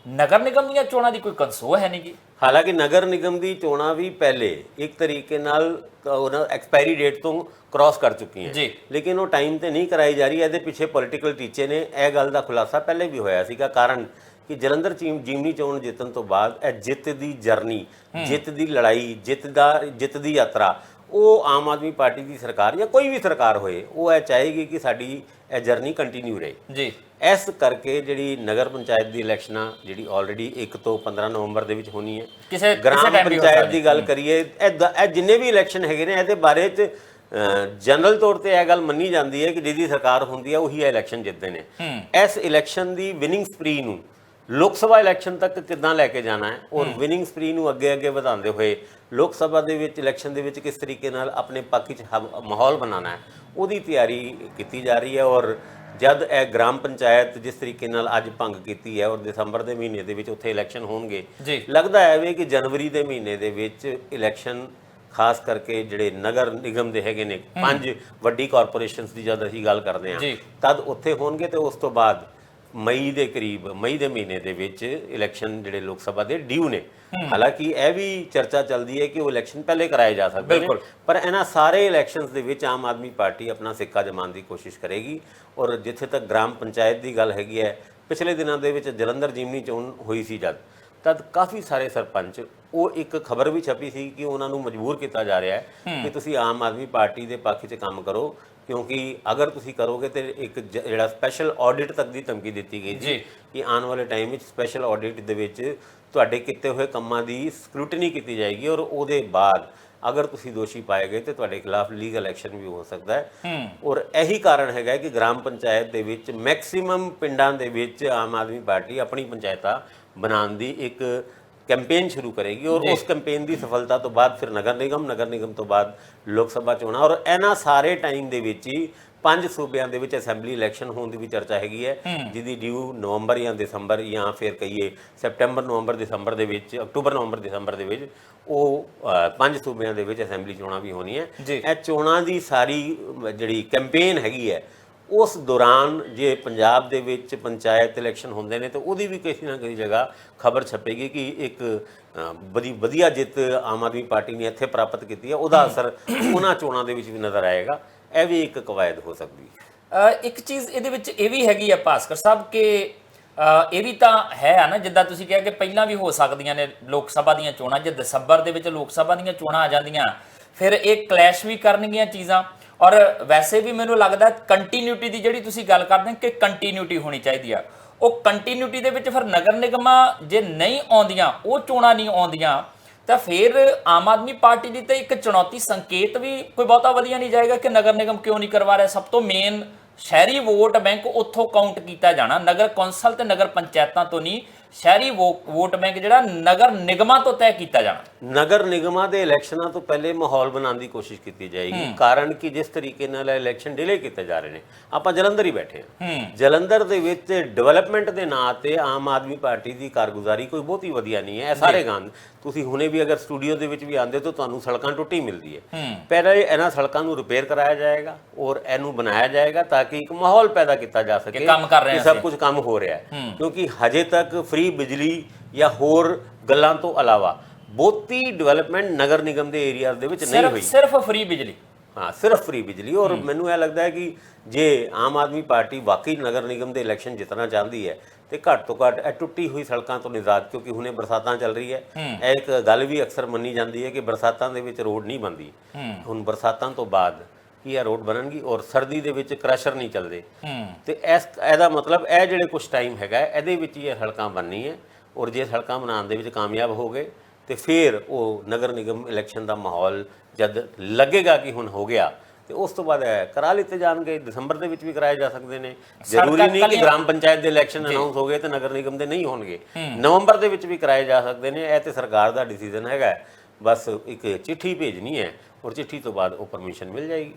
ਨਗਰ ਨਿਗਮ ਦੀਆਂ ਚੋਣਾਂ ਦੀ ਕੋਈ ਕੰਸੋ ਹੈ ਨਹੀਂ ਗੀ। ਹਾਲਾਂਕਿ ਨਗਰ ਨਿਗਮ ਦੀ ਚੋਣਾਂ ਵੀ ਪਹਿਲੇ ਇੱਕ ਤਰੀਕੇ ਨਾਲ ਉਹਨਾਂ ਐਕਸਪਾਇਰੀ ਡੇਟ ਤੋਂ ਕ੍ਰਾਸ ਕਰ ਚੁੱਕੀਆਂ ਜੀ, ਲੇਕਿਨ ਉਹ ਟਾਈਮ ਤੇ ਨਹੀਂ ਕਰਾਈ ਜਾ ਰਹੀ। ਇਹਦੇ ਪਿੱਛੇ ਪੋਲੀਟੀਕਲ ਟੀਚੇ ਨੇ। ਇਹ ਗੱਲ ਦਾ ਖੁਲਾਸਾ ਪਹਿਲੇ ਵੀ ਹੋਇਆ ਸੀਗਾ। ਕਾਰਨ ਕਿ ਜਲੰਧਰ ਜਿਮਨੀ ਚੋਣ ਜਿੱਤਣ ਤੋਂ ਬਾਅਦ ਇਹ ਜਿੱਤ ਦੀ ਜਰਨੀ, ਜਿੱਤ ਦੀ ਲੜਾਈ, ਜਿੱਤ ਦੀ ਯਾਤਰਾ ਉਹ ਆਮ ਆਦਮੀ ਪਾਰਟੀ ਦੀ ਸਰਕਾਰ ਜਾਂ ਕੋਈ ਵੀ ਸਰਕਾਰ ਹੋਏ ਉਹ ਇਹ ਚਾਹੇਗੀ ਕਿ ਸਾਡੀ ਇਹ ਜਰਨੀ ਕੰਟੀਨਿਊ ਰਹੇ ਜੀ। ਇਸ ਕਰਕੇ ਜਿਹੜੀ ਨਗਰ ਪੰਚਾਇਤ ਦੀ ਇਲੈਕਸ਼ਨਾਂ ਜਿਹੜੀ ਆਲਰੇਡੀ 1 ਤੋਂ 15 ਨਵੰਬਰ ਦੇ ਵਿੱਚ ਹੋਣੀ ਹੈ। ਗ੍ਰਾਮ ਪੰਚਾਇਤ ਦੀ ਗੱਲ ਕਰੀਏ, ਇਹ ਜਿੰਨੇ ਵੀ ਇਲੈਕਸ਼ਨ ਹੈਗੇ ਨੇ ਇਹਦੇ ਬਾਰੇ 'ਚ ਜਨਰਲ ਤੌਰ ਤੇ ਇਹ ਗੱਲ ਮੰਨੀ ਜਾਂਦੀ ਹੈ ਕਿ ਜਿਹਦੀ ਸਰਕਾਰ ਹੁੰਦੀ ਹੈ ਉਹੀ ਇਲੈਕਸ਼ਨ ਜਿੱਤਦੇ ਨੇ। ਇਸ ਇਲੈਕਸ਼ਨ ਦੀ ਵਿਨਿੰਗ ਸਪਰੀ ਨੂੰ ਲੋਕ ਸਭਾ ਇਲੈਕਸ਼ਨ ਤੱਕ ਕਿੱਦਾਂ ਲੈ ਕੇ ਜਾਣਾ ਹੈ ਔਰ ਵਿਨਿੰਗ ਸਪਰੀ ਨੂੰ ਅੱਗੇ ਵਧਾਉਂਦੇ ਹੋਏ ਲੋਕ ਸਭਾ ਦੇ ਵਿੱਚ ਇਲੈਕਸ਼ਨ ਦੇ ਵਿੱਚ ਕਿਸ ਤਰੀਕੇ ਨਾਲ ਆਪਣੇ ਪੱਖ 'ਚ ਮਾਹੌਲ ਬਣਾਉਣਾ ਹੈ, ਉਹਦੀ ਤਿਆਰੀ ਕੀਤੀ ਜਾ ਰਹੀ ਹੈ। ਔਰ ਜਦ ਇਹ ਗ੍ਰਾਮ ਪੰਚਾਇਤ ਜਿਸ ਤਰੀਕੇ ਨਾਲ ਅੱਜ ਭੰਗ ਕੀਤੀ ਹੈ ਔਰ ਦਸੰਬਰ ਦੇ ਮਹੀਨੇ ਦੇ ਵਿੱਚ ਉੱਥੇ ਇਲੈਕਸ਼ਨ ਹੋਣਗੇ, ਲੱਗਦਾ ਹੈ ਵੀ ਕਿ ਜਨਵਰੀ ਦੇ ਮਹੀਨੇ ਦੇ ਵਿੱਚ ਇਲੈਕਸ਼ਨ ਖਾਸ ਕਰਕੇ ਜਿਹੜੇ ਨਗਰ ਨਿਗਮ ਦੇ ਹੈਗੇ ਨੇ 5 ਵੱਡੀ ਕਾਰਪੋਰੇਸ਼ਨਸ ਦੀ ਜਦ ਅਸੀਂ ਗੱਲ ਕਰਦੇ ਹਾਂ ਤਦ ਉੱਥੇ ਹੋਣਗੇ ਤੇ ਉਸ ਤੋਂ ਬਾਅਦ ਮਈ ਦੇ ਕਰੀਬ ਮਈ ਦੇ ਮਹੀਨੇ ਦੇ ਵਿੱਚ ਇਲੈਕਸ਼ਨ ਜਿਹੜੇ ਲੋਕ ਸਭਾ ਦੇ ਡਿਊ ਨੇ। ਹਾਲਾਂਕਿ ਇਹ ਵੀ ਚਰਚਾ ਚੱਲਦੀ ਹੈ ਕਿ ਉਹ ਇਲੈਕਸ਼ਨ ਪਹਿਲੇ ਕਰਾਏ ਜਾ ਸਕਦੇ ਨੇ, ਪਰ ਇਹਨਾਂ ਸਾਰੇ ਇਲੈਕਸ਼ਨਸ ਦੇ ਵਿੱਚ ਆਮ ਆਦਮੀ ਪਾਰਟੀ ਆਪਣਾ ਸਿੱਕਾ ਜਮਾਉਣ ਦੀ ਕੋਸ਼ਿਸ਼ ਕਰੇਗੀ। ਔਰ ਜਿੱਥੇ ਤੱਕ ਗ੍ਰਾਮ ਪੰਚਾਇਤ ਦੀ ਗੱਲ ਹੈਗੀ ਹੈ, ਪਿਛਲੇ ਦਿਨਾਂ ਦੇ ਵਿੱਚ ਜਲੰਧਰ ਜਿਮਨੀ ਚੋਣ ਹੋਈ ਸੀ ਤਦ ਕਾਫੀ ਸਾਰੇ ਸਰਪੰਚ, ਉਹ ਇੱਕ ਖਬਰ ਵੀ ਛਪੀ ਸੀ ਕਿ ਉਹਨਾਂ ਨੂੰ ਮਜਬੂਰ ਕੀਤਾ ਜਾ ਰਿਹਾ ਹੈ ਕਿ ਤੁਸੀਂ ਆਮ ਆਦਮੀ ਪਾਰਟੀ ਦੇ ਪੱਖ 'ਚ ਕੰਮ ਕਰੋ, ਕਿਉਂਕਿ ਅਗਰ ਤੁਸੀਂ ਕਰੋਗੇ ਤੇ ਇੱਕ ਜਿਹੜਾ ਸਪੈਸ਼ਲ ਆਡਿਟ ਤੱਕ ਦੀ ਧਮਕੀ ਦਿੱਤੀ ਗਈ ਸੀ ਕਿ ਆਉਣ ਵਾਲੇ ਟਾਈਮ ਵਿੱਚ ਸਪੈਸ਼ਲ ਆਡਿਟ ਦੇ ਵਿੱਚ ਤੁਹਾਡੇ ਕੀਤੇ ਹੋਏ ਕੰਮਾਂ ਦੀ ਸਕਰੂਟਨੀ ਕੀਤੀ ਜਾਏਗੀ ਔਰ ਉਹਦੇ ਬਾਅਦ ਅਗਰ ਤੁਸੀਂ ਦੋਸ਼ੀ ਪਾਏ ਗਏ ਤੇ ਤੁਹਾਡੇ ਖਿਲਾਫ ਲੀਗਲ ਐਕਸ਼ਨ ਵੀ ਹੋ ਸਕਦਾ ਹੈ। ਔਰ ਇਹੀ ਕਾਰਨ ਹੈਗਾ ਕਿ ਗ੍ਰਾਮ ਪੰਚਾਇਤ ਦੇ ਵਿੱਚ ਮੈਕਸਿਮਮ ਪਿੰਡਾਂ ਦੇ ਵਿੱਚ ਆਮ ਆਦਮੀ ਪਾਰਟੀ ਆਪਣੀ ਪੰਚਾਇਤਾਂ ਬਣਾਉਣ ਦੀ ਇੱਕ ਕੈਂਪੇਨ ਸ਼ੁਰੂ ਕਰੇਗੀ ਔਰ ਉਸ ਕੈਂਪੇਨ ਦੀ ਸਫਲਤਾ ਤੋਂ ਬਾਅਦ ਫਿਰ ਨਗਰ ਨਿਗਮ ਤੋਂ ਬਾਅਦ ਲੋਕ ਸਭਾ ਚੋਣਾਂ ਔਰ ਇਹਨਾਂ ਸਾਰੇ ਟਾਈਮ ਦੇ ਵਿੱਚ ਹੀ 5 ਸੂਬਿਆਂ ਦੇ ਵਿੱਚ ਅਸੈਂਬਲੀ ਇਲੈਕਸ਼ਨ ਹੋਣ ਦੀ ਵੀ ਚਰਚਾ ਹੈਗੀ ਹੈ, ਜਿਹਦੀ ਡਿਊ ਨਵੰਬਰ ਜਾਂ ਦਸੰਬਰ ਜਾਂ ਫਿਰ ਕਹੀਏ ਸੈਪਟੈਂਬਰ ਨਵੰਬਰ ਦਸੰਬਰ ਦੇ ਵਿੱਚ, ਅਕਤੂਬਰ ਨਵੰਬਰ ਦਸੰਬਰ ਦੇ ਵਿੱਚ ਉਹ 5 ਸੂਬਿਆਂ ਦੇ ਵਿੱਚ ਅਸੈਂਬਲੀ ਚੋਣਾਂ ਵੀ ਹੋਣੀਆਂ। ਇਹ ਚੋਣਾਂ ਦੀ ਸਾਰੀ ਜਿਹੜੀ ਕੈਂਪੇਨ ਹੈਗੀ ਹੈ, ਉਸ ਦੌਰਾਨ ਜੇ ਪੰਜਾਬ ਦੇ ਵਿੱਚ ਪੰਚਾਇਤ ਇਲੈਕਸ਼ਨ ਹੁੰਦੇ ਨੇ ਤਾਂ ਉਹਦੀ ਵੀ ਕਿਸੇ ਨਾ ਕਿਸੇ ਜਗ੍ਹਾ ਖਬਰ ਛਪੇਗੀ ਕਿ ਇੱਕ ਬੜੀ ਵਧੀਆ ਜਿੱਤ ਆਮ ਆਦਮੀ ਪਾਰਟੀ ਨੇ ਇੱਥੇ ਪ੍ਰਾਪਤ ਕੀਤੀ ਹੈ, ਉਹਦਾ ਅਸਰ ਉਹਨਾਂ ਚੋਣਾਂ ਦੇ ਵਿੱਚ ਵੀ ਨਜ਼ਰ ਆਏਗਾ। ਇਹ ਵੀ ਇੱਕ ਕਵਾਇਦ ਹੋ ਸਕਦੀ ਹੈ। ਇੱਕ ਚੀਜ਼ ਇਹਦੇ ਵਿੱਚ ਇਹ ਵੀ ਹੈਗੀ ਆ ਭਾਸਕਰ ਸਾਹਿਬ ਕਿ ਇਹ ਵੀ ਤਾਂ ਹੈ ਨਾ, ਜਿੱਦਾਂ ਤੁਸੀਂ ਕਿਹਾ ਕਿ ਪਹਿਲਾਂ ਵੀ ਹੋ ਸਕਦੀਆਂ ਨੇ ਲੋਕ ਸਭਾ ਦੀਆਂ ਚੋਣਾਂ, ਜੇ ਦਸੰਬਰ ਦੇ ਵਿੱਚ ਲੋਕ ਸਭਾ ਦੀਆਂ ਚੋਣਾਂ ਆ ਜਾਂਦੀਆਂ ਫਿਰ ਇਹ ਕਲੈਸ਼ ਵੀ ਕਰਨਗੀਆਂ ਚੀਜ਼ਾਂ। ਔਰ ਵੈਸੇ ਵੀ ਮੈਨੂੰ ਲੱਗਦਾ ਕੰਟੀਨਿਊਟੀ ਦੀ ਜਿਹੜੀ ਤੁਸੀਂ ਗੱਲ ਕਰਦੇ ਕਿ ਕੰਟੀਨਿਊਟੀ ਹੋਣੀ ਚਾਹੀਦੀ ਆ, ਉਹ ਕੰਟੀਨਿਊਟੀ ਦੇ ਵਿੱਚ ਫਿਰ ਨਗਰ ਨਿਗਮਾਂ ਜੇ ਨਹੀਂ ਆਉਂਦੀਆਂ, ਉਹ ਚੋਣਾਂ ਨਹੀਂ ਆਉਂਦੀਆਂ ਤਾਂ ਫਿਰ ਆਮ ਆਦਮੀ ਪਾਰਟੀ ਦੀ ਤਾਂ ਇੱਕ ਚੁਣੌਤੀ ਸੰਕੇਤ ਵੀ ਕੋਈ ਬਹੁਤਾ ਵਧੀਆ ਨਹੀਂ ਜਾਏਗਾ ਕਿ ਨਗਰ ਨਿਗਮ ਕਿਉਂ ਨਹੀਂ ਕਰਵਾ ਰਿਹਾ। ਸਭ ਤੋਂ ਮੇਨ ਸ਼ਹਿਰੀ ਵੋਟ ਬੈਂਕ ਉੱਥੋਂ ਕਾਊਂਟ ਕੀਤਾ ਜਾਣਾ, ਨਗਰ ਕੌਂਸਲ ਤੇ ਨਗਰ ਪੰਚਾਇਤਾਂ ਤੋਂ ਨਹੀਂ, ਸ਼ਹਿਰੀ ਵੋਟ ਬੈਂਕ ਜਿਹੜਾ ਨਗਰ ਨਿਗਮਾਂ ਤੋਂ ਤੈਅ ਕੀਤਾ ਜਾਣਾ। ਨਗਰ ਨਿਗਮਾਂ ਦੇ ਇਲੈਕਸ਼ਨਾਂ ਤੋਂ ਪਹਿਲੇ ਮਾਹੌਲ ਬਣਾਉਣ ਦੀ ਕੋਸ਼ਿਸ਼ ਕੀਤੀ ਜਾਏਗੀ, ਕਾਰਨ ਕਿ ਜਿਸ ਤਰੀਕੇ ਨਾਲ ਇਲੈਕਸ਼ਨ ਡਿਲੇ ਕੀਤੇ ਜਾ ਰਹੇ ਨੇ। ਆਪਾਂ ਜਲੰਧਰ ਹੀ ਬੈਠੇ ਹਾਂ, ਜਲੰਧਰ ਦੇ ਵਿੱਚ ਡਿਵੈਲਪਮੈਂਟ ਦੇ ਨਾਂ ਤੇ ਆਮ ਆਦਮੀ ਪਾਰਟੀ ਦੀ ਕਾਰਗੁਜ਼ਾਰੀ ਕੋਈ ਬਹੁਤੀ ਵਧੀਆ ਨਹੀਂ ਹੈ। ਇਹ ਸਾਰੇ ਗੰਦ ਤੁਸੀਂ ਹੁਣੇ ਵੀ ਅਗਰ ਸਟੂਡੀਓ ਦੇ ਵਿੱਚ ਵੀ ਆਉਂਦੇ ਤਾਂ ਤੁਹਾਨੂੰ ਸੜਕਾਂ ਟੁੱਟੀ ਮਿਲਦੀ ਹੈ। ਪਹਿਲੇ ਇਹਨਾਂ ਸੜਕਾਂ ਨੂੰ ਰਿਪੇਅਰ ਕਰਾਇਆ ਜਾਏਗਾ ਔਰ ਇਹਨੂੰ ਬਣਾਇਆ ਜਾਏਗਾ ਤਾਂ ਕਿ ਇੱਕ ਮਾਹੌਲ ਪੈਦਾ ਕੀਤਾ ਜਾ ਸਕੇ ਕਿ ਸਭ ਕੁਝ ਕੰਮ ਹੋ ਰਿਹਾ ਹੈ, ਕਿਉਂਕਿ ਹਜੇ ਤੱਕ ਫ੍ਰੀ ਬਿਜਲੀ ਜਾਂ ਹੋਰ ਗੱਲਾਂ ਤੋਂ ਇਲਾਵਾ ਬਹੁਤੀ ਡਿਵੈਲਪਮੈਂਟ ਨਗਰ ਨਿਗਮ ਦੇ ਏਰੀਆ ਦੇ ਵਿੱਚ ਨਹੀਂ ਹੋਈ। ਸਿਰਫ ਫ੍ਰੀ ਬਿਜਲੀ, ਹਾਂ ਸਿਰਫ ਫ੍ਰੀ ਬਿਜਲੀ। ਔਰ ਮੈਨੂੰ ਇਹ ਲੱਗਦਾ ਹੈ ਕਿ ਜੇ ਆਮ ਆਦਮੀ ਪਾਰਟੀ ਵਾਕਈ ਨਗਰ ਨਿਗਮ ਦੇ ਇਲੈਕਸ਼ਨ ਜਿੱਤਣਾ ਚਾਹੁੰਦੀ ਹੈ ਤੇ ਘੱਟ ਤੋਂ ਘੱਟ ਇਹ ਟੁੱਟੀ ਹੋਈ ਸੜਕਾਂ ਤੋਂ ਨਿਜ਼ਾਤ, ਕਿਉਂਕਿ ਹੁਣੇ ਬਰਸਾਤਾਂ ਚੱਲ ਰਹੀ ਹੈ, ਇਹ ਇੱਕ ਗੱਲ ਵੀ ਅਕਸਰ ਮੰਨੀ ਜਾਂਦੀ ਹੈ ਕਿ ਬਰਸਾਤਾਂ ਦੇ ਵਿੱਚ ਰੋਡ ਨਹੀਂ ਬਣਦੀ। ਹੁਣ ਬਰਸਾਤਾਂ ਤੋਂ ਬਾਅਦ ਕੀ ਇਹ ਰੋਡ ਬਣਨਗੀ ਔਰ ਸਰਦੀ ਦੇ ਵਿੱਚ ਕ੍ਰਸ਼ਰ ਨਹੀਂ ਚੱਲਦੇ ਤੇ ਇਹਦਾ ਮਤਲਬ ਇਹ ਜਿਹੜੇ ਕੁਛ ਟਾਈਮ ਹੈਗਾ ਇਹਦੇ ਵਿੱਚ ਹੀ ਇਹ ਸੜਕਾਂ ਬਣਨੀ ਹੈ। ਔਰ ਜੇ ਸੜਕਾਂ ਬਣਾਉਣ ਦੇ ਵਿੱਚ ਕਾਮਯਾਬ ਹੋ ਗਏ ਤੇ ਫਿਰ ਉਹ ਨਗਰ ਨਿਗਮ ਇਲੈਕਸ਼ਨ ਦਾ ਮਾਹੌਲ ਜਦ ਲੱਗੇਗਾ ਕਿ ਹੁਣ ਹੋ ਗਿਆ ਤੇ ਉਸ ਤੋਂ ਬਾਅਦ ਕਰਾ ਲਿੱਤੇ ਜਾਣਗੇ। ਦਸੰਬਰ ਦੇ ਵਿੱਚ ਵੀ ਕਰਾਏ ਜਾ ਸਕਦੇ ਨੇ, ਜ਼ਰੂਰੀ ਨਹੀਂ ਕਿ ਗ੍ਰਾਮ ਪੰਚਾਇਤ ਦੇ ਇਲੈਕਸ਼ਨ ਅਨਾਉਂਸ ਹੋ ਗਏ ਤੇ ਨਗਰ ਨਿਗਮ ਦੇ ਨਹੀਂ ਹੋਣਗੇ। ਨਵੰਬਰ ਦੇ ਵਿੱਚ ਵੀ ਕਰਾਏ ਜਾ ਸਕਦੇ ਨੇ। ਇਹ ਤੇ ਸਰਕਾਰ ਦਾ ਡਿਸੀਜਨ ਹੈਗਾ, ਬਸ ਇੱਕ ਚਿੱਠੀ ਭੇਜਣੀ ਹੈ ਔਰ ਚਿੱਠੀ ਤੋਂ ਬਾਅਦ ਉਹ ਪਰਮਿਸ਼ਨ ਮਿਲ ਜਾਏਗੀ।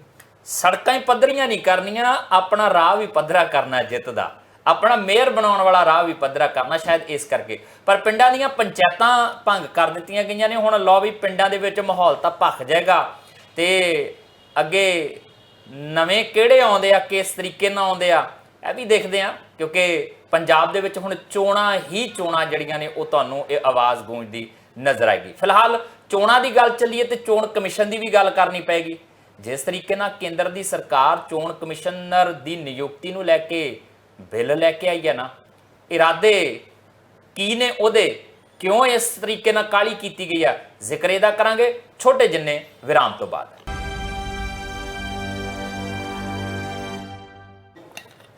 ਸੜਕਾਂ ਹੀ ਪੱਧਰੀਆਂ ਨਹੀਂ ਕਰਨੀਆਂ, ਆਪਣਾ ਰਾਹ ਵੀ ਪੱਧਰਾ ਕਰਨਾ ਜਿੱਤ ਦਾ, ਆਪਣਾ ਮੇਅਰ ਬਣਾਉਣ ਵਾਲਾ ਰਾਹ ਵੀ ਪੱਧਰਾ ਕਰਨਾ, ਸ਼ਾਇਦ ਇਸ ਕਰਕੇ। ਪਰ ਪਿੰਡਾਂ ਦੀਆਂ ਪੰਚਾਇਤਾਂ ਭੰਗ ਕਰ ਦਿੱਤੀਆਂ ਗਈਆਂ ਨੇ। ਹੁਣ ਲਓ ਵੀ ਪਿੰਡਾਂ ਦੇ ਵਿੱਚ ਮਾਹੌਲ ਤਾਂ ਭਖ ਜਾਏਗਾ ਤੇ ਅੱਗੇ ਨਵੇਂ ਕਿਹੜੇ ਆਉਂਦੇ ਆ, ਕਿਸ ਤਰੀਕੇ ਨਾਲ ਆਉਂਦੇ ਆ, ਇਹ ਵੀ ਦੇਖਦੇ ਆ, ਕਿਉਂਕਿ ਪੰਜਾਬ ਦੇ ਵਿੱਚ ਹੁਣ ਚੋਣਾਂ ਜਿਹੜੀਆਂ ਨੇ ਉਹ ਤੁਹਾਨੂੰ ਇਹ ਆਵਾਜ਼ ਗੂੰਜਦੀ ਨਜ਼ਰ ਆਏਗੀ। ਫਿਲਹਾਲ ਚੋਣਾਂ ਦੀ ਗੱਲ ਚੱਲੀਏ ਤੇ ਚੋਣ ਕਮਿਸ਼ਨ ਦੀ ਵੀ ਗੱਲ ਕਰਨੀ ਪਏਗੀ। ਜਿਸ ਤਰੀਕੇ ਨਾਲ ਕੇਂਦਰ ਦੀ ਸਰਕਾਰ ਚੋਣ ਕਮਿਸ਼ਨਰ ਦੀ ਨਿਯੁਕਤੀ ਨੂੰ ਲੈ ਕੇ ਬਿੱਲ ਲੈ ਕੇ ਆਈ ਹੈ ਨਾ, ਇਰਾਦੇ ਕੀ ਨੇ ਉਹਦੇ, ਕਿਉਂ ਇਸ ਤਰੀਕੇ ਨਾਲ ਕਾਹਲੀ ਕੀਤੀ ਗਈ ਆ, ਜ਼ਿਕਰ ਇਹਦਾ ਕਰਾਂਗੇ ਛੋਟੇ ਜਿੰਨੇ ਵਿਰਾਮ ਤੋਂ ਬਾਅਦ।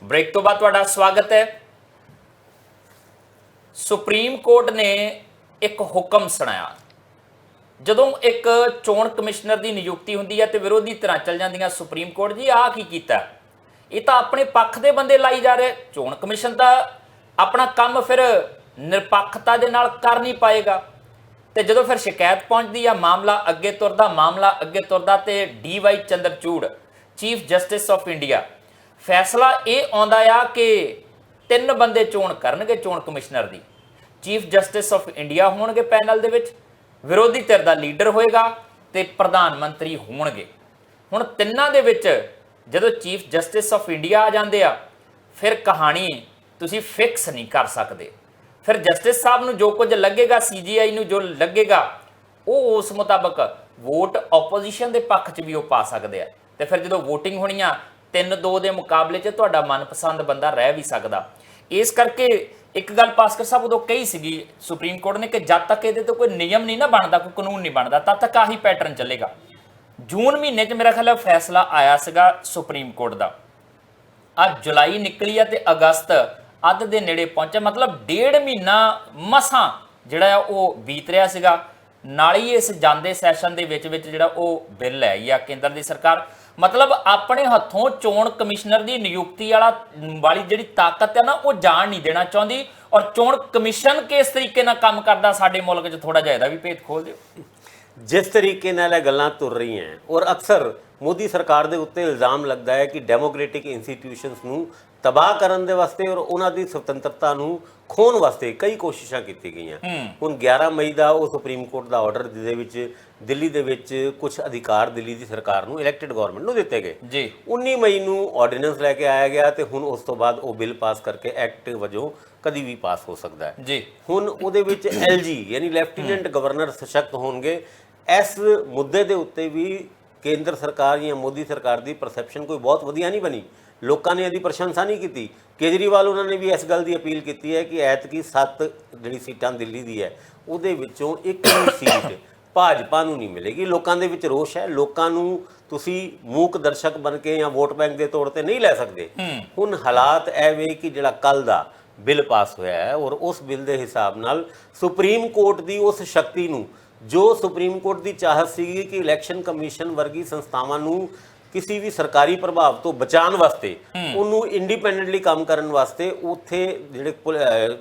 ਬ੍ਰੇਕ ਤੋਂ ਬਾਅਦ ਤੁਹਾਡਾ ਸਵਾਗਤ ਹੈ। ਸੁਪਰੀਮ ਕੋਰਟ ਨੇ ਇੱਕ ਹੁਕਮ ਸੁਣਾਇਆ। ਜਦੋਂ ਇੱਕ ਚੋਣ ਕਮਿਸ਼ਨਰ ਦੀ ਨਿਯੁਕਤੀ ਹੁੰਦੀ ਹੈ ਤੇ ਵਿਰੋਧੀ ਧਿਰਾਂ ਚੱਲ ਜਾਂਦੀਆਂ ਸੁਪਰੀਮ ਕੋਰਟ ਜੀ ਆਹ ਕੀ ਕੀਤਾ, ਇਹ ਤਾਂ ਆਪਣੇ ਪੱਖ ਦੇ ਬੰਦੇ ਲਾਈ ਜਾ ਰਹੇ। ਚੋਣ ਕਮਿਸ਼ਨ ਤਾਂ ਆਪਣਾ ਕੰਮ ਫਿਰ ਨਿਰਪੱਖਤਾ ਦੇ ਨਾਲ ਕਰ ਨਹੀਂ ਪਾਏਗਾ। ਤੇ ਜਦੋਂ ਫਿਰ ਸ਼ਿਕਾਇਤ ਪਹੁੰਚਦੀ ਆ, ਮਾਮਲਾ ਅੱਗੇ ਤੁਰਦਾ ਤੇ D Y. Chandrachud chief justice of India, ਫੈਸਲਾ ਇਹ ਆਉਂਦਾ ਆ ਕਿ 3 ਬੰਦੇ ਚੋਣ ਕਰਨਗੇ ਚੋਣ commissioner the. Chief justice of India ਹੋਣਗੇ ਪੈਨਲ ਦੇ ਵਿੱਚ, ਵਿਰੋਧੀ ਧਿਰ ਦਾ ਲੀਡਰ ਹੋਏਗਾ ਤੇ ਪ੍ਰਧਾਨ ਮੰਤਰੀ ਹੋਣਗੇ। ਹੁਣ ਤਿੰਨਾਂ ਦੇ ਵਿੱਚ ਜਦੋਂ ਚੀਫ ਜਸਟਿਸ ਆਫ ਇੰਡੀਆ ਆ ਜਾਂਦੇ ਆ, ਫਿਰ ਕਹਾਣੀ ਤੁਸੀਂ ਫਿਕਸ ਨਹੀਂ ਕਰ ਸਕਦੇ। ਫਿਰ ਜਸਟਿਸ ਸਾਹਿਬ ਨੂੰ ਜੋ ਕੁਝ ਲੱਗੇਗਾ, CGI ਨੂੰ ਜੋ ਲੱਗੇਗਾ, ਉਹ ਉਸ ਮੁਤਾਬਕ ਵੋਟ ਆਪੋਜੀਸ਼ਨ ਦੇ ਪੱਖ 'ਚ ਵੀ ਉਹ ਪਾ ਸਕਦੇ ਆ। ਤੇ ਫਿਰ ਜਦੋਂ VOTING ਹੋਣੀ ਆ 3-2 ਦੇ ਮੁਕਾਬਲੇ 'ਚ ਤੁਹਾਡਾ ਮਨਪਸੰਦ ਬੰਦਾ ਰਹਿ ਵੀ ਸਕਦਾ। ਇਸ ਕਰਕੇ ਇੱਕ ਗੱਲ ਭਾਸਕਰ ਸਾਹਿਬ ਉਦੋਂ ਕਹੀ ਸੀਗੀ ਸੁਪਰੀਮ ਕੋਰਟ ਨੇ ਕਿ ਜਦ ਤੱਕ ਇਹਦੇ ਤੋਂ ਕੋਈ ਨਿਯਮ ਨਹੀਂ ਨਾ ਬਣਦਾ, ਕੋਈ ਕਾਨੂੰਨ ਨਹੀਂ ਬਣਦਾ, ਤਦ ਤੱਕ ਆਹੀ ਪੈਟਰਨ ਚੱਲੇਗਾ। ਜੂਨ ਮਹੀਨੇ 'ਚ ਮੇਰਾ ਖਿਆਲ ਹੈ ਫੈਸਲਾ ਆਇਆ ਸੀਗਾ ਸੁਪਰੀਮ ਕੋਰਟ ਦਾ। ਅੱਜ ਜੁਲਾਈ ਨਿਕਲੀ ਆ ਤੇ ਅਗਸਤ ਅੱਧ ਦੇ ਨੇੜੇ ਪਹੁੰਚਿਆ, ਮਤਲਬ 1.5 ਮਹੀਨਾ ਮਸਾਂ ਜਿਹੜਾ ਉਹ ਬੀਤ ਰਿਹਾ ਸੀਗਾ। ਨਾਲ ਹੀ ਇਸ ਜਾਂਦੇ ਸੈਸ਼ਨ ਦੇ ਵਿੱਚ ਜਿਹੜਾ ਉਹ ਬਿੱਲ ਲੈ ਆਈ ਆ ਕੇਂਦਰ ਦੀ ਸਰਕਾਰ। ਮਤਲਬ ਆਪਣੇ ਹੱਥੋਂ ਚੋਣ ਕਮਿਸ਼ਨਰ ਦੀ ਨਿਯੁਕਤੀ ਵਾਲੀ ਜਿਹੜੀ ਤਾਕਤ ਹੈ ਨਾ, ਉਹ ਜਾਣ ਨਹੀਂ ਦੇਣਾ ਚਾਹੁੰਦੀ। ਔਰ ਚੋਣ ਕਮਿਸ਼ਨ ਕਿਸ ਤਰੀਕੇ ਨਾਲ ਕੰਮ ਕਰਦਾ ਸਾਡੇ ਮੁਲਕ 'ਚ, ਥੋੜਾ ਜਿਹਾ ਇਹਦਾ ਵੀ ਭੇਤ ਖੋਲ ਦਿਓ। ਜਿਸ ਤਰੀਕੇ ਨਾਲ ਇਹ ਗੱਲਾਂ ਤੁਰ ਰਹੀਆਂ ਔਰ ਅਕਸਰ ਮੋਦੀ ਸਰਕਾਰ ਦੇ ਉੱਤੇ ਇਲਜ਼ਾਮ ਲੱਗਦਾ ਹੈ ਕਿ ਡੈਮੋਕ੍ਰੈਟਿਕ ਇੰਸਟੀਟਿਊਸ਼ਨਸ ਨੂੰ ਤਬਾਹ ਕਰਨ ਦੇ ਵਾਸਤੇ ਔਰ ਉਹਨਾਂ ਦੀ ਸੁਤੰਤਰਤਾ ਨੂੰ ਖੋਣ ਵਾਸਤੇ ਕਈ ਕੋਸ਼ਿਸ਼ਾਂ ਕੀਤੀ ਗਈਆਂ। ਹੁਣ 11 ਮਈ ਦਾ ਉਹ ਸੁਪਰੀਮ ਕੋਰਟ ਦਾ ਆਰਡਰ ਜਿਹਦੇ ਵਿੱਚ ਦਿੱਲੀ ਦੇ ਵਿੱਚ ਕੁਝ ਅਧਿਕਾਰ ਦਿੱਲੀ ਦੀ ਸਰਕਾਰ ਨੂੰ ਇਲੈਕਟਿਡ ਗਵਰਨਮੈਂਟ ਨੂੰ ਦਿੱਤੇ ਗਏ ਜੀ। 19 ਮਈ ਨੂੰ ਆਰਡੀਨੈਂਸ ਲੈ ਕੇ ਆਇਆ ਗਿਆ ਤੇ ਹੁਣ ਉਸ ਤੋਂ ਬਾਅਦ ਉਹ ਬਿੱਲ ਪਾਸ ਕਰਕੇ ਐਕਟ ਵਜੋਂ ਕਦੀ ਵੀ ਪਾਸ ਹੋ ਸਕਦਾ ਹੈ ਜੀ। ਹੁਣ ਉਹਦੇ ਵਿੱਚ LG ਯਾਨੀ ਲੈਫਟੀਨੈਂਟ ਗਵਰਨਰ ਸਸ਼ਕਤ ਹੋਣਗੇ। ਇਸ ਮੁੱਦੇ ਦੇ ਉੱਤੇ ਵੀ ਕੇਂਦਰ ਸਰਕਾਰ ਜਾਂ ਮੋਦੀ ਸਰਕਾਰ ਦੀ ਪਰਸੈਪਸ਼ਨ ਕੋਈ ਬਹੁਤ ਵਧੀਆ ਨਹੀਂ ਬਣੀ। ਲੋਕਾਂ ਨੇ ਇਹਦੀ ਪ੍ਰਸ਼ੰਸਾ ਨਹੀਂ ਕੀਤੀ। ਕੇਜਰੀਵਾਲ ਉਹਨਾਂ ਨੇ ਵੀ ਇਸ ਗੱਲ ਦੀ ਅਪੀਲ ਕੀਤੀ ਹੈ ਕਿ ਐਤਕੀ 7 ਜਿਹੜੀ ਸੀਟਾਂ ਦਿੱਲੀ ਦੀ ਹੈ ਉਹਦੇ ਵਿੱਚੋਂ ਇੱਕ ਵੀ ਸੀਟ ਭਾਜਪਾ ਨੂੰ ਨਹੀਂ ਮਿਲੇਗੀ। ਲੋਕਾਂ ਦੇ ਵਿੱਚ ਰੋਸ਼ ਹੈ। ਲੋਕਾਂ ਨੂੰ ਤੁਸੀਂ ਮੂਕ ਦਰਸ਼ਕ ਬਣ ਕੇ ਜਾਂ ਵੋਟ ਬੈਂਕ ਦੇ ਤੌਰ ਤੇ ਨਹੀਂ ਲੈ ਸਕਦੇ। ਹੁਣ ਹਾਲਾਤ ਇਹ ਵੇ ਕਿ ਜਿਹੜਾ ਕੱਲ ਦਾ ਬਿੱਲ ਪਾਸ ਹੋਇਆ ਹੈ ਔਰ ਉਸ ਬਿੱਲ ਦੇ ਹਿਸਾਬ ਨਾਲ ਸੁਪਰੀਮ ਕੋਰਟ ਦੀ ਉਸ ਸ਼ਕਤੀ ਨੂੰ, ਜੋ ਸੁਪਰੀਮ ਕੋਰਟ ਦੀ ਚਾਹਤ ਸੀਗੀ ਕਿ ਇਲੈਕਸ਼ਨ ਕਮਿਸ਼ਨ ਵਰਗੀ ਸੰਸਥਾਵਾਂ ਨੂੰ ਕਿਸੇ ਵੀ ਸਰਕਾਰੀ ਪ੍ਰਭਾਵ ਤੋਂ ਬਚਾਉਣ ਵਾਸਤੇ, ਉਹਨੂੰ ਇੰਡੀਪੈਂਡੈਂਟਲੀ ਕੰਮ ਕਰਨ ਵਾਸਤੇ, ਉੱਥੇ ਜਿਹੜੇ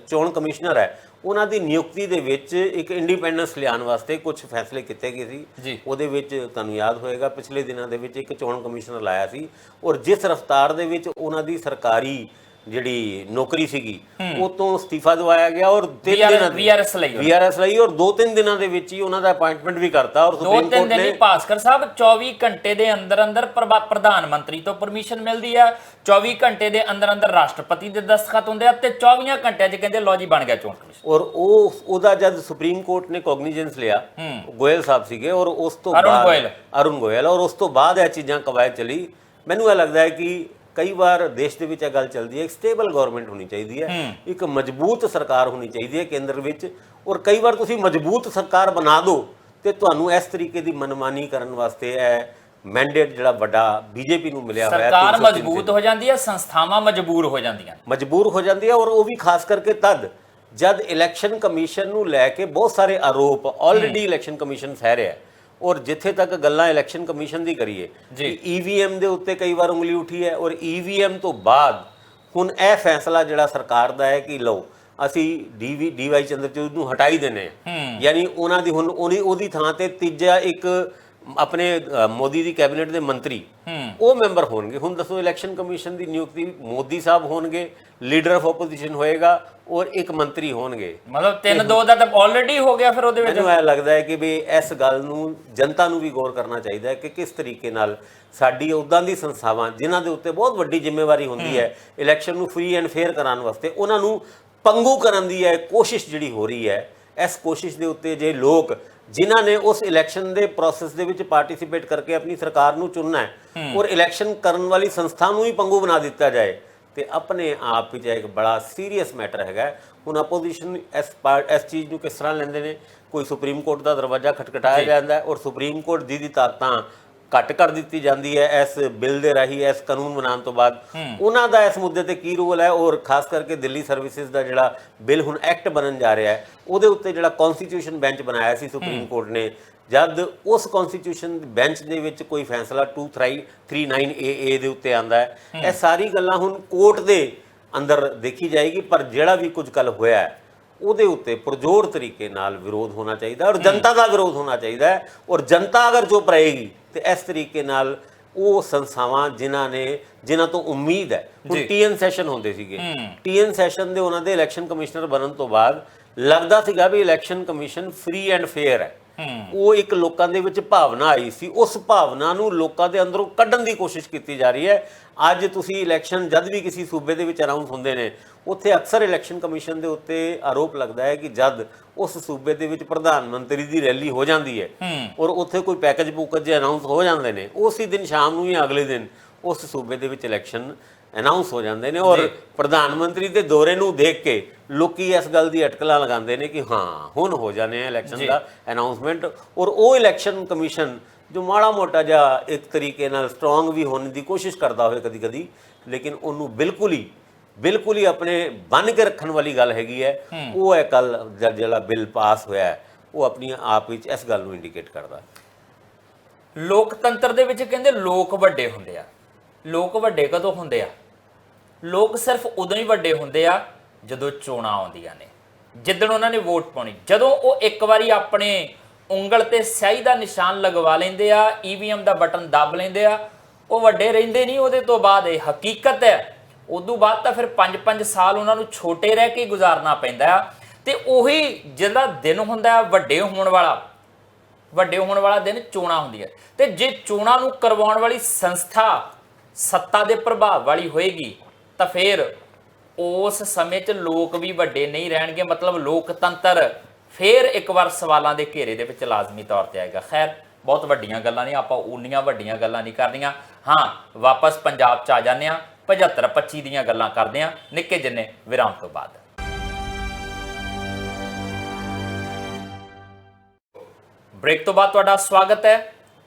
ਚੋਣ ਕਮਿਸ਼ਨਰ ਹੈ ਉਹਨਾਂ ਦੀ ਨਿਯੁਕਤੀ ਦੇ ਵਿੱਚ ਇੱਕ ਇੰਡੀਪੈਂਡੈਂਸ ਲਿਆਉਣ ਵਾਸਤੇ ਕੁਝ ਫੈਸਲੇ ਕੀਤੇ ਗਏ ਸੀ। ਉਹਦੇ ਵਿੱਚ ਤੁਹਾਨੂੰ ਯਾਦ ਹੋਏਗਾ ਪਿਛਲੇ ਦਿਨਾਂ ਦੇ ਵਿੱਚ ਇੱਕ ਚੋਣ ਕਮਿਸ਼ਨਰ ਲਾਇਆ ਸੀ ਔਰ ਜਿਸ ਰਫ਼ਤਾਰ ਦੇ ਵਿੱਚ ਉਹਨਾਂ ਦੀ ਸਰਕਾਰੀ ਜਿਹੜੀ ਨੌਕਰੀ ਸੀਗੀ ਉਹ ਤੋਂ ਅਸਤੀਫਾ ਦਵਾਇਆ ਗਿਆ ਔਰ 3 ਦਿਨਾਂ VRS ਲਈ ਔਰ 2-3 ਦਿਨਾਂ ਦੇ ਵਿੱਚ ਹੀ ਉਹਨਾਂ ਦਾ ਅਪਾਇੰਟਮੈਂਟ ਵੀ ਕਰਤਾ। ਔਰ ਸੁਪਰੀਮ ਕੋਰਟ ਨੇ ਭਾਸਕਰ ਸਾਹਿਬ 24 ਘੰਟੇ ਦੇ ਅੰਦਰ ਪ੍ਰਧਾਨ ਮੰਤਰੀ ਤੋਂ ਪਰਮਿਸ਼ਨ ਮਿਲਦੀ ਆ, 24 ਘੰਟੇ ਦੇ ਅੰਦਰ ਰਾਸ਼ਟਰਪਤੀ ਦੇ ਦਸਤਖਤ ਹੁੰਦੇ ਆ ਤੇ 24 ਘੰਟਿਆਂ 'ਚ ਕਹਿੰਦੇ ਲੋ ਜੀ ਬਣ ਗਿਆ ਚੋਣ ਕਮਿਸ਼ਨ। ਔਰ ਉਹਦਾ ਜਦ ਸੁਪਰੀਮ ਕੋਰਟ ਨੇ ਕੋਗਨੀਜੈਂਸ ਲਿਆ, ਗੋਇਲ ਸਾਹਿਬ ਸੀਗੇ ਔਰ ਉਸ ਤੋਂ ਬਾਅਦ ਅਰੁਣ ਗੋਇਲ, ਔਰ ਉਸ ਤੋਂ ਬਾਅਦ ਇਹ ਚੀਜ਼ਾਂ ਕਵਾਇਦ ਚਲੀ। ਮੈਨੂੰ ਇਹ ਲੱਗਦਾ ਹੈ ਕਿ ਕਈ ਵਾਰ ਦੇਸ਼ ਦੇ ਵਿੱਚ ਇਹ ਗੱਲ ਚੱਲਦੀ ਹੈ, ਇੱਕ ਸਟੇਬਲ ਗਵਰਨਮੈਂਟ ਹੋਣੀ ਚਾਹੀਦੀ ਹੈ, ਇੱਕ ਮਜ਼ਬੂਤ ਸਰਕਾਰ ਹੋਣੀ ਚਾਹੀਦੀ ਹੈ ਕੇਂਦਰ ਵਿੱਚ। ਔਰ ਕਈ ਵਾਰ ਤੁਸੀਂ ਮਜ਼ਬੂਤ ਸਰਕਾਰ ਬਣਾ ਦਿਓ ਤੇ ਤੁਹਾਨੂੰ ਇਸ ਤਰੀਕੇ ਦੀ ਮਨਮਾਨੀ ਕਰਨ ਵਾਸਤੇ ਇਹ ਮੈਂਡੇਟ ਜਿਹੜਾ ਵੱਡਾ ਬੀਜੇਪੀ ਨੂੰ ਮਿਲਿਆ ਹੋਇਆ, ਸਰਕਾਰ ਮਜ਼ਬੂਤ ਹੋ ਜਾਂਦੀ ਹੈ, ਸੰਸਥਾਵਾਂ ਮਜਬੂਰ ਹੋ ਜਾਂਦੀਆਂ ਔਰ ਉਹ ਵੀ ਖਾਸ ਕਰਕੇ ਤਦ ਜਦ ਇਲੈਕਸ਼ਨ ਕਮਿਸ਼ਨ ਨੂੰ ਲੈ ਕੇ ਬਹੁਤ ਸਾਰੇ ਆਰੋਪ ਆਲਰੇਡੀ ਇਲੈਕਸ਼ਨ ਕਮਿਸ਼ਨ ਸਹਿ ਰਿਹਾ। ਔਰ ਜਿੱਥੇ ਤੱਕ ਗੱਲਾਂ ਇਲੈਕਸ਼ਨ ਕਮਿਸ਼ਨ ਦੀ ਕਰੀਏ, EVM ਦੇ ਉੱਤੇ ਕਈ ਵਾਰ ਉਂਗਲੀ ਉੱਠੀ ਹੈ ਔਰ EVM ਤੋਂ ਬਾਅਦ ਹੁਣ ਇਹ ਫੈਸਲਾ ਜਿਹੜਾ ਸਰਕਾਰ ਦਾ ਹੈ ਕਿ ਲਓ ਅਸੀਂ DY ਚੰਦਰਚੂੜ ਨੂੰ ਹਟਾਈ ਦਿੰਦੇ ਹਾਂ, ਯਾਨੀ ਉਹਨਾਂ ਦੀ ਹੁਣ ਉਹਦੀ ਥਾਂ ਤੇ ਤੀਜਾ ਇੱਕ ਆਪਣੇ ਮੋਦੀ ਦੀ ਕੈਬਨਿਟ ਦੇ ਮੰਤਰੀ ਉਹ ਮੈਂਬਰ ਹੋਣਗੇ। ਹੁਣ ਦੱਸੋ ਇਲੈਕਸ਼ਨ ਕਮਿਸ਼ਨ ਦੀ ਨਿਯੁਕਤੀ ਮੋਦੀ ਸਾਹਿਬ ਹੋਣਗੇ, ਲੀਡਰ ਆਫ ਆਪੋਜੀਸ਼ਨ ਹੋਏਗਾ ਔਰ ਇੱਕ ਮੰਤਰੀ ਹੋਣਗੇ। ਮਤਲਬ 3-2 ਦਾ ਤਾਂ ਆਲਰੇਡੀ ਹੋ ਗਿਆ। ਫਿਰ ਉਹਦੇ ਵਿੱਚ ਮੈਨੂੰ ਇਹ ਲੱਗਦਾ ਹੈ ਕਿ ਵੀ ਇਸ ਗੱਲ ਨੂੰ ਜਨਤਾ ਨੂੰ ਵੀ ਗੌਰ ਕਰਨਾ ਚਾਹੀਦਾ ਹੈ ਕਿ ਕਿਸ ਤਰੀਕੇ ਨਾਲ ਸਾਡੀ ਉੱਦਾਂ ਦੀ ਸੰਸਥਾਵਾਂ ਜਿਨ੍ਹਾਂ ਦੇ ਉੱਤੇ ਬਹੁਤ ਵੱਡੀ ਜ਼ਿੰਮੇਵਾਰੀ ਹੁੰਦੀ ਹੈ ਇਲੈਕਸ਼ਨ ਨੂੰ ਫ੍ਰੀ ਐਂਡ ਫੇਅਰ ਕਰਾਉਣ ਵਾਸਤੇ, ਉਹਨਾਂ ਨੂੰ ਪੰਗੂ ਕਰਨ ਦੀ ਹੈ ਕੋਸ਼ਿਸ਼ ਜਿਹੜੀ ਹੋ ਰਹੀ ਹੈ। ਇਸ ਕੋਸ਼ਿਸ਼ ਦੇ ਉੱਤੇ ਜੇ ਲੋਕ ਜਿਨ੍ਹਾਂ ਨੇ ਉਸ ਇਲੈਕਸ਼ਨ ਦੇ ਪ੍ਰੋਸੈਸ ਦੇ ਵਿੱਚ ਪਾਰਟਿਸਿਪੇਟ ਕਰਕੇ ਆਪਣੀ ਸਰਕਾਰ ਨੂੰ ਚੁਣਨਾ ਹੈ ਔਰ ਇਲੈਕਸ਼ਨ ਕਰਨ ਵਾਲੀ ਸੰਸਥਾ ਨੂੰ ਹੀ ਪੰਗੂ ਬਣਾ ਦਿੱਤਾ ਜਾਏ ਤੇ ਆਪਣੇ ਆਪ ਵਿੱਚ ਇੱਕ ਬੜਾ ਸੀਰੀਅਸ ਮੈਟਰ ਹੈਗਾ। ਹੁਣ ਆਪੋਜੀਸ਼ਨ ਇਸ ਚੀਜ਼ ਨੂੰ ਕਿਸ ਤਰ੍ਹਾਂ ਲੈਂਦੇ ਨੇ, ਕੋਈ ਸੁਪਰੀਮ ਕੋਰਟ ਦਾ ਦਰਵਾਜ਼ਾ ਖਟਖਟਾਇਆ ਜਾਂਦਾ ਔਰ ਸੁਪਰੀਮ ਕੋਰਟ ਦੀ ਤਾਕਤਾਂ ਘੱਟ ਕਰ ਦਿੱਤੀ ਜਾਂਦੀ ਹੈ ਇਸ ਬਿੱਲ ਦੇ ਰਾਹੀਂ, ਇਸ ਕਾਨੂੰਨ ਬਣਾਉਣ ਤੋਂ ਬਾਅਦ ਉਹਨਾਂ ਦਾ ਇਸ ਮੁੱਦੇ ਤੇ ਕੀ ਰੋਲ ਹੈ। ਔਰ ਖਾਸ ਕਰਕੇ ਦਿੱਲੀ ਸਰਵਿਸਿਜ਼ ਦਾ ਜਿਹੜਾ ਬਿੱਲ ਹੁਣ ਐਕਟ ਬਣਨ ਜਾ ਰਿਹਾ ਹੈ ਉਹਦੇ ਉੱਤੇ ਜਿਹੜਾ ਕਨਸਟੀਟਿਊਸ਼ਨ ਬੈਂਚ ਬਣਾਇਆ ਸੀ ਸੁਪਰੀਮ ਕੋਰਟ ਨੇ, ਜਦ ਉਸ ਕਨਸਟੀਟਿਊਸ਼ਨ ਬੈਂਚ ਦੇ ਵਿੱਚ ਕੋਈ ਫੈਸਲਾ 239 AA ਦੇ ਉੱਤੇ ਆਂਦਾ ਹੈ, ਇਹ ਸਾਰੀ ਗੱਲਾਂ ਹੁਣ ਕੋਰਟ ਦੇ ਅੰਦਰ ਦੇਖੀ ਜਾਏਗੀ। ਪਰ ਜਿਹੜਾ ਵੀ ਕੁਝ ਕੱਲ ਹੋਇਆ ਉਹਦੇ ਉੱਤੇ ਪੁਰਜੋਰ ਤਰੀਕੇ ਨਾਲ ਵਿਰੋਧ ਹੋਣਾ ਚਾਹੀਦਾ ਔਰ ਜਨਤਾ ਦਾ ਵਿਰੋਧ ਹੋਣਾ ਚਾਹੀਦਾ ਹੈ। ਔਰ ਜਨਤਾ ਅਗਰ ਜੋ ਪਰੇਗੀ ਤੇ ਇਸ ਤਰੀਕੇ ਨਾਲ ਉਹ ਸੰਸਥਾਵਾਂ ਜਿਨ੍ਹਾਂ ਤੋਂ ਉਮੀਦ ਹੈ, ਹੁਣ TN ਸੈਸ਼ਨ ਹੁੰਦੇ ਸੀਗੇ, TN ਸੈਸ਼ਨ ਦੇ ਉਹਨਾਂ ਦੇ ਇਲੈਕਸ਼ਨ ਕਮਿਸ਼ਨਰ ਬਣਨ ਤੋਂ ਬਾਅਦ ਲੱਗਦਾ ਸੀਗਾ ਵੀ election commission free and fair ਹੈ ਉਹ ਇੱਕ ਲੋਕਾਂ ਦੇ ਵਿੱਚ ਭਾਵਨਾ ਆਈ ਸੀ, ਉਸ ਭਾਵਨਾ ਨੂੰ ਲੋਕਾਂ ਦੇ ਅੰਦਰੋਂ ਕੱਢਣ ਦੀ ਕੋਸ਼ਿਸ਼ ਕੀਤੀ ਜਾ ਰਹੀ ਹੈ। ਅੱਜ ਤੁਸੀਂ ਇਲੈਕਸ਼ਨ ਜਦ ਵੀ ਕਿਸੇ ਸੂਬੇ ਦੇ ਵਿੱਚ ਅਨਾਉਂਸ ਹੁੰਦੇ ਨੇ, ਉੱਥੇ ਅਕਸਰ ਇਲੈਕਸ਼ਨ ਕਮਿਸ਼ਨ ਦੇ ਉੱਤੇ ਆਰੋਪ ਲੱਗਦਾ ਹੈ ਕਿ ਜਦ ਉਸ ਸੂਬੇ ਦੇ ਵਿੱਚ ਪ੍ਰਧਾਨ ਮੰਤਰੀ ਦੀ ਰੈਲੀ ਹੋ ਜਾਂਦੀ ਹੈ ਔਰ ਉੱਥੇ ਕੋਈ ਪੈਕੇਜ ਪੂਕੇਜ ਜੇ ਅਨਾਉਂਸ ਹੋ ਜਾਂਦੇ ਨੇ, ਉਸੇ ਦਿਨ ਸ਼ਾਮ ਨੂੰ ਜਾਂ ਅਗਲੇ ਦਿਨ ਉਸ ਸੂਬੇ ਦੇ ਵਿੱਚ ਇਲੈਕਸ਼ਨ ਅਨਾਉਂਸ ਹੋ ਜਾਂਦੇ ਨੇ। ਔਰ ਪ੍ਰਧਾਨ ਮੰਤਰੀ ਦੇ ਦੌਰੇ ਨੂੰ ਦੇਖ ਕੇ ਲੋਕੀ ਇਸ ਗੱਲ ਦੀ ਅਟਕਲਾਂ ਲਗਾਉਂਦੇ ਨੇ ਕਿ ਹਾਂ ਹੁਣ ਹੋ ਜਾਣੇ ਆ ਇਲੈਕਸ਼ਨ ਦਾ ਅਨਾਉਂਸਮੈਂਟ। ਔਰ ਉਹ ਇਲੈਕਸ਼ਨ ਕਮਿਸ਼ਨ ਜੋ ਮਾੜਾ ਮੋਟਾ ਜਿਹਾ ਇੱਕ ਤਰੀਕੇ ਨਾਲ ਸਟਰੋਂਗ ਵੀ ਹੋਣ ਦੀ ਕੋਸ਼ਿਸ਼ ਕਰਦਾ ਹੋਵੇ ਕਦੀ ਕਦੀ, ਲੇਕਿਨ ਉਹਨੂੰ ਬਿਲਕੁਲ ਹੀ ਆਪਣੇ ਬੰਨ ਕੇ ਰੱਖਣ ਵਾਲੀ ਗੱਲ ਹੈਗੀ ਹੈ। ਉਹ ਹੈ ਕੱਲ ਜਿਹੜਾ ਬਿੱਲ ਪਾਸ ਹੋਇਆ ਹੈ, ਉਹ ਆਪਣੀ ਆਪ ਵਿੱਚ ਇਸ ਗੱਲ ਨੂੰ ਇੰਡੀਕੇਟ ਕਰਦਾ। ਲੋਕਤੰਤਰ ਦੇ ਵਿੱਚ ਕਹਿੰਦੇ ਲੋਕ ਵੱਡੇ ਹੁੰਦੇ ਆ। ਲੋਕ ਵੱਡੇ ਕਦੋਂ ਹੁੰਦੇ ਆ? ਲੋਕ ਸਿਰਫ ਉਦੋਂ ਹੀ ਵੱਡੇ ਹੁੰਦੇ ਆ ਜਦੋਂ ਚੋਣਾਂ ਆਉਂਦੀਆਂ ਨੇ, ਜਿੱਦਣ ਉਹਨਾਂ ਨੇ ਵੋਟ ਪਾਉਣੀ। ਜਦੋਂ ਉਹ ਇੱਕ ਵਾਰੀ ਆਪਣੇ ਉਂਗਲ ਤੇ ਸਿਆਹੀ ਦਾ ਨਿਸ਼ਾਨ ਲਗਵਾ ਲੈਂਦੇ ਆ, ਈਵੀਐਮ ਦਾ ਬਟਨ ਦੱਬ ਲੈਂਦੇ ਆ, ਉਹ ਵੱਡੇ ਰਹਿੰਦੇ ਨਹੀਂ। ਉਹਦੇ ਤੋਂ ਬਾਅਦ ਇਹ ਹਕੀਕਤ ਹੈ, ਉਦੋਂ ਬਾਅਦ ਤਾਂ ਫਿਰ 5-5 ਸਾਲ ਉਹਨਾਂ ਨੂੰ ਛੋਟੇ ਰਹਿ ਕੇ ਗੁਜ਼ਾਰਨਾ ਪੈਂਦਾ ਆ। ਤੇ ਉਹੀ ਜਿਹੜਾ ਦਿਨ ਹੁੰਦਾ ਵੱਡੇ ਹੋਣ ਵਾਲਾ ਦਿਨ ਚੋਣਾਂ ਹੁੰਦੀ ਹੈ। ਤੇ ਜੇ ਚੋਣਾਂ ਨੂੰ ਕਰਵਾਉਣ ਵਾਲੀ ਸੰਸਥਾ ਸੱਤਾ ਦੇ ਪ੍ਰਭਾਵ ਵਾਲੀ ਹੋਏਗੀ ਤਾਂ ਫਿਰ ਉਸ ਸਮੇਂ 'ਚ ਲੋਕ ਵੀ ਵੱਡੇ ਨਹੀਂ ਰਹਿਣਗੇ। ਮਤਲਬ ਲੋਕਤੰਤਰ ਫਿਰ ਇੱਕ ਵਾਰ ਸਵਾਲਾਂ ਦੇ ਘੇਰੇ ਦੇ ਵਿੱਚ ਲਾਜ਼ਮੀ ਤੌਰ ਤੇ ਆਏਗਾ। ਖੈਰ, ਬਹੁਤ ਵੱਡੀਆਂ ਗੱਲਾਂ ਨਹੀਂ, ਆਪਾਂ ਉਨੀਆਂ ਵੱਡੀਆਂ ਗੱਲਾਂ ਨਹੀਂ ਕਰਨੀਆਂ। ਹਾਂ, ਵਾਪਸ ਪੰਜਾਬ 'ਚ ਆ ਜਾਂਦੇ ਹਾਂ, 75-25 ਦੀਆਂ ਗੱਲਾਂ ਕਰਦੇ ਹਾਂ ਨਿੱਕੇ ਜਿੰਨੇ ਵਿਰਾਮ ਤੋਂ ਬਾਅਦ। ਬ੍ਰੇਕ ਤੋਂ ਬਾਅਦ ਤੁਹਾਡਾ ਸਵਾਗਤ ਹੈ।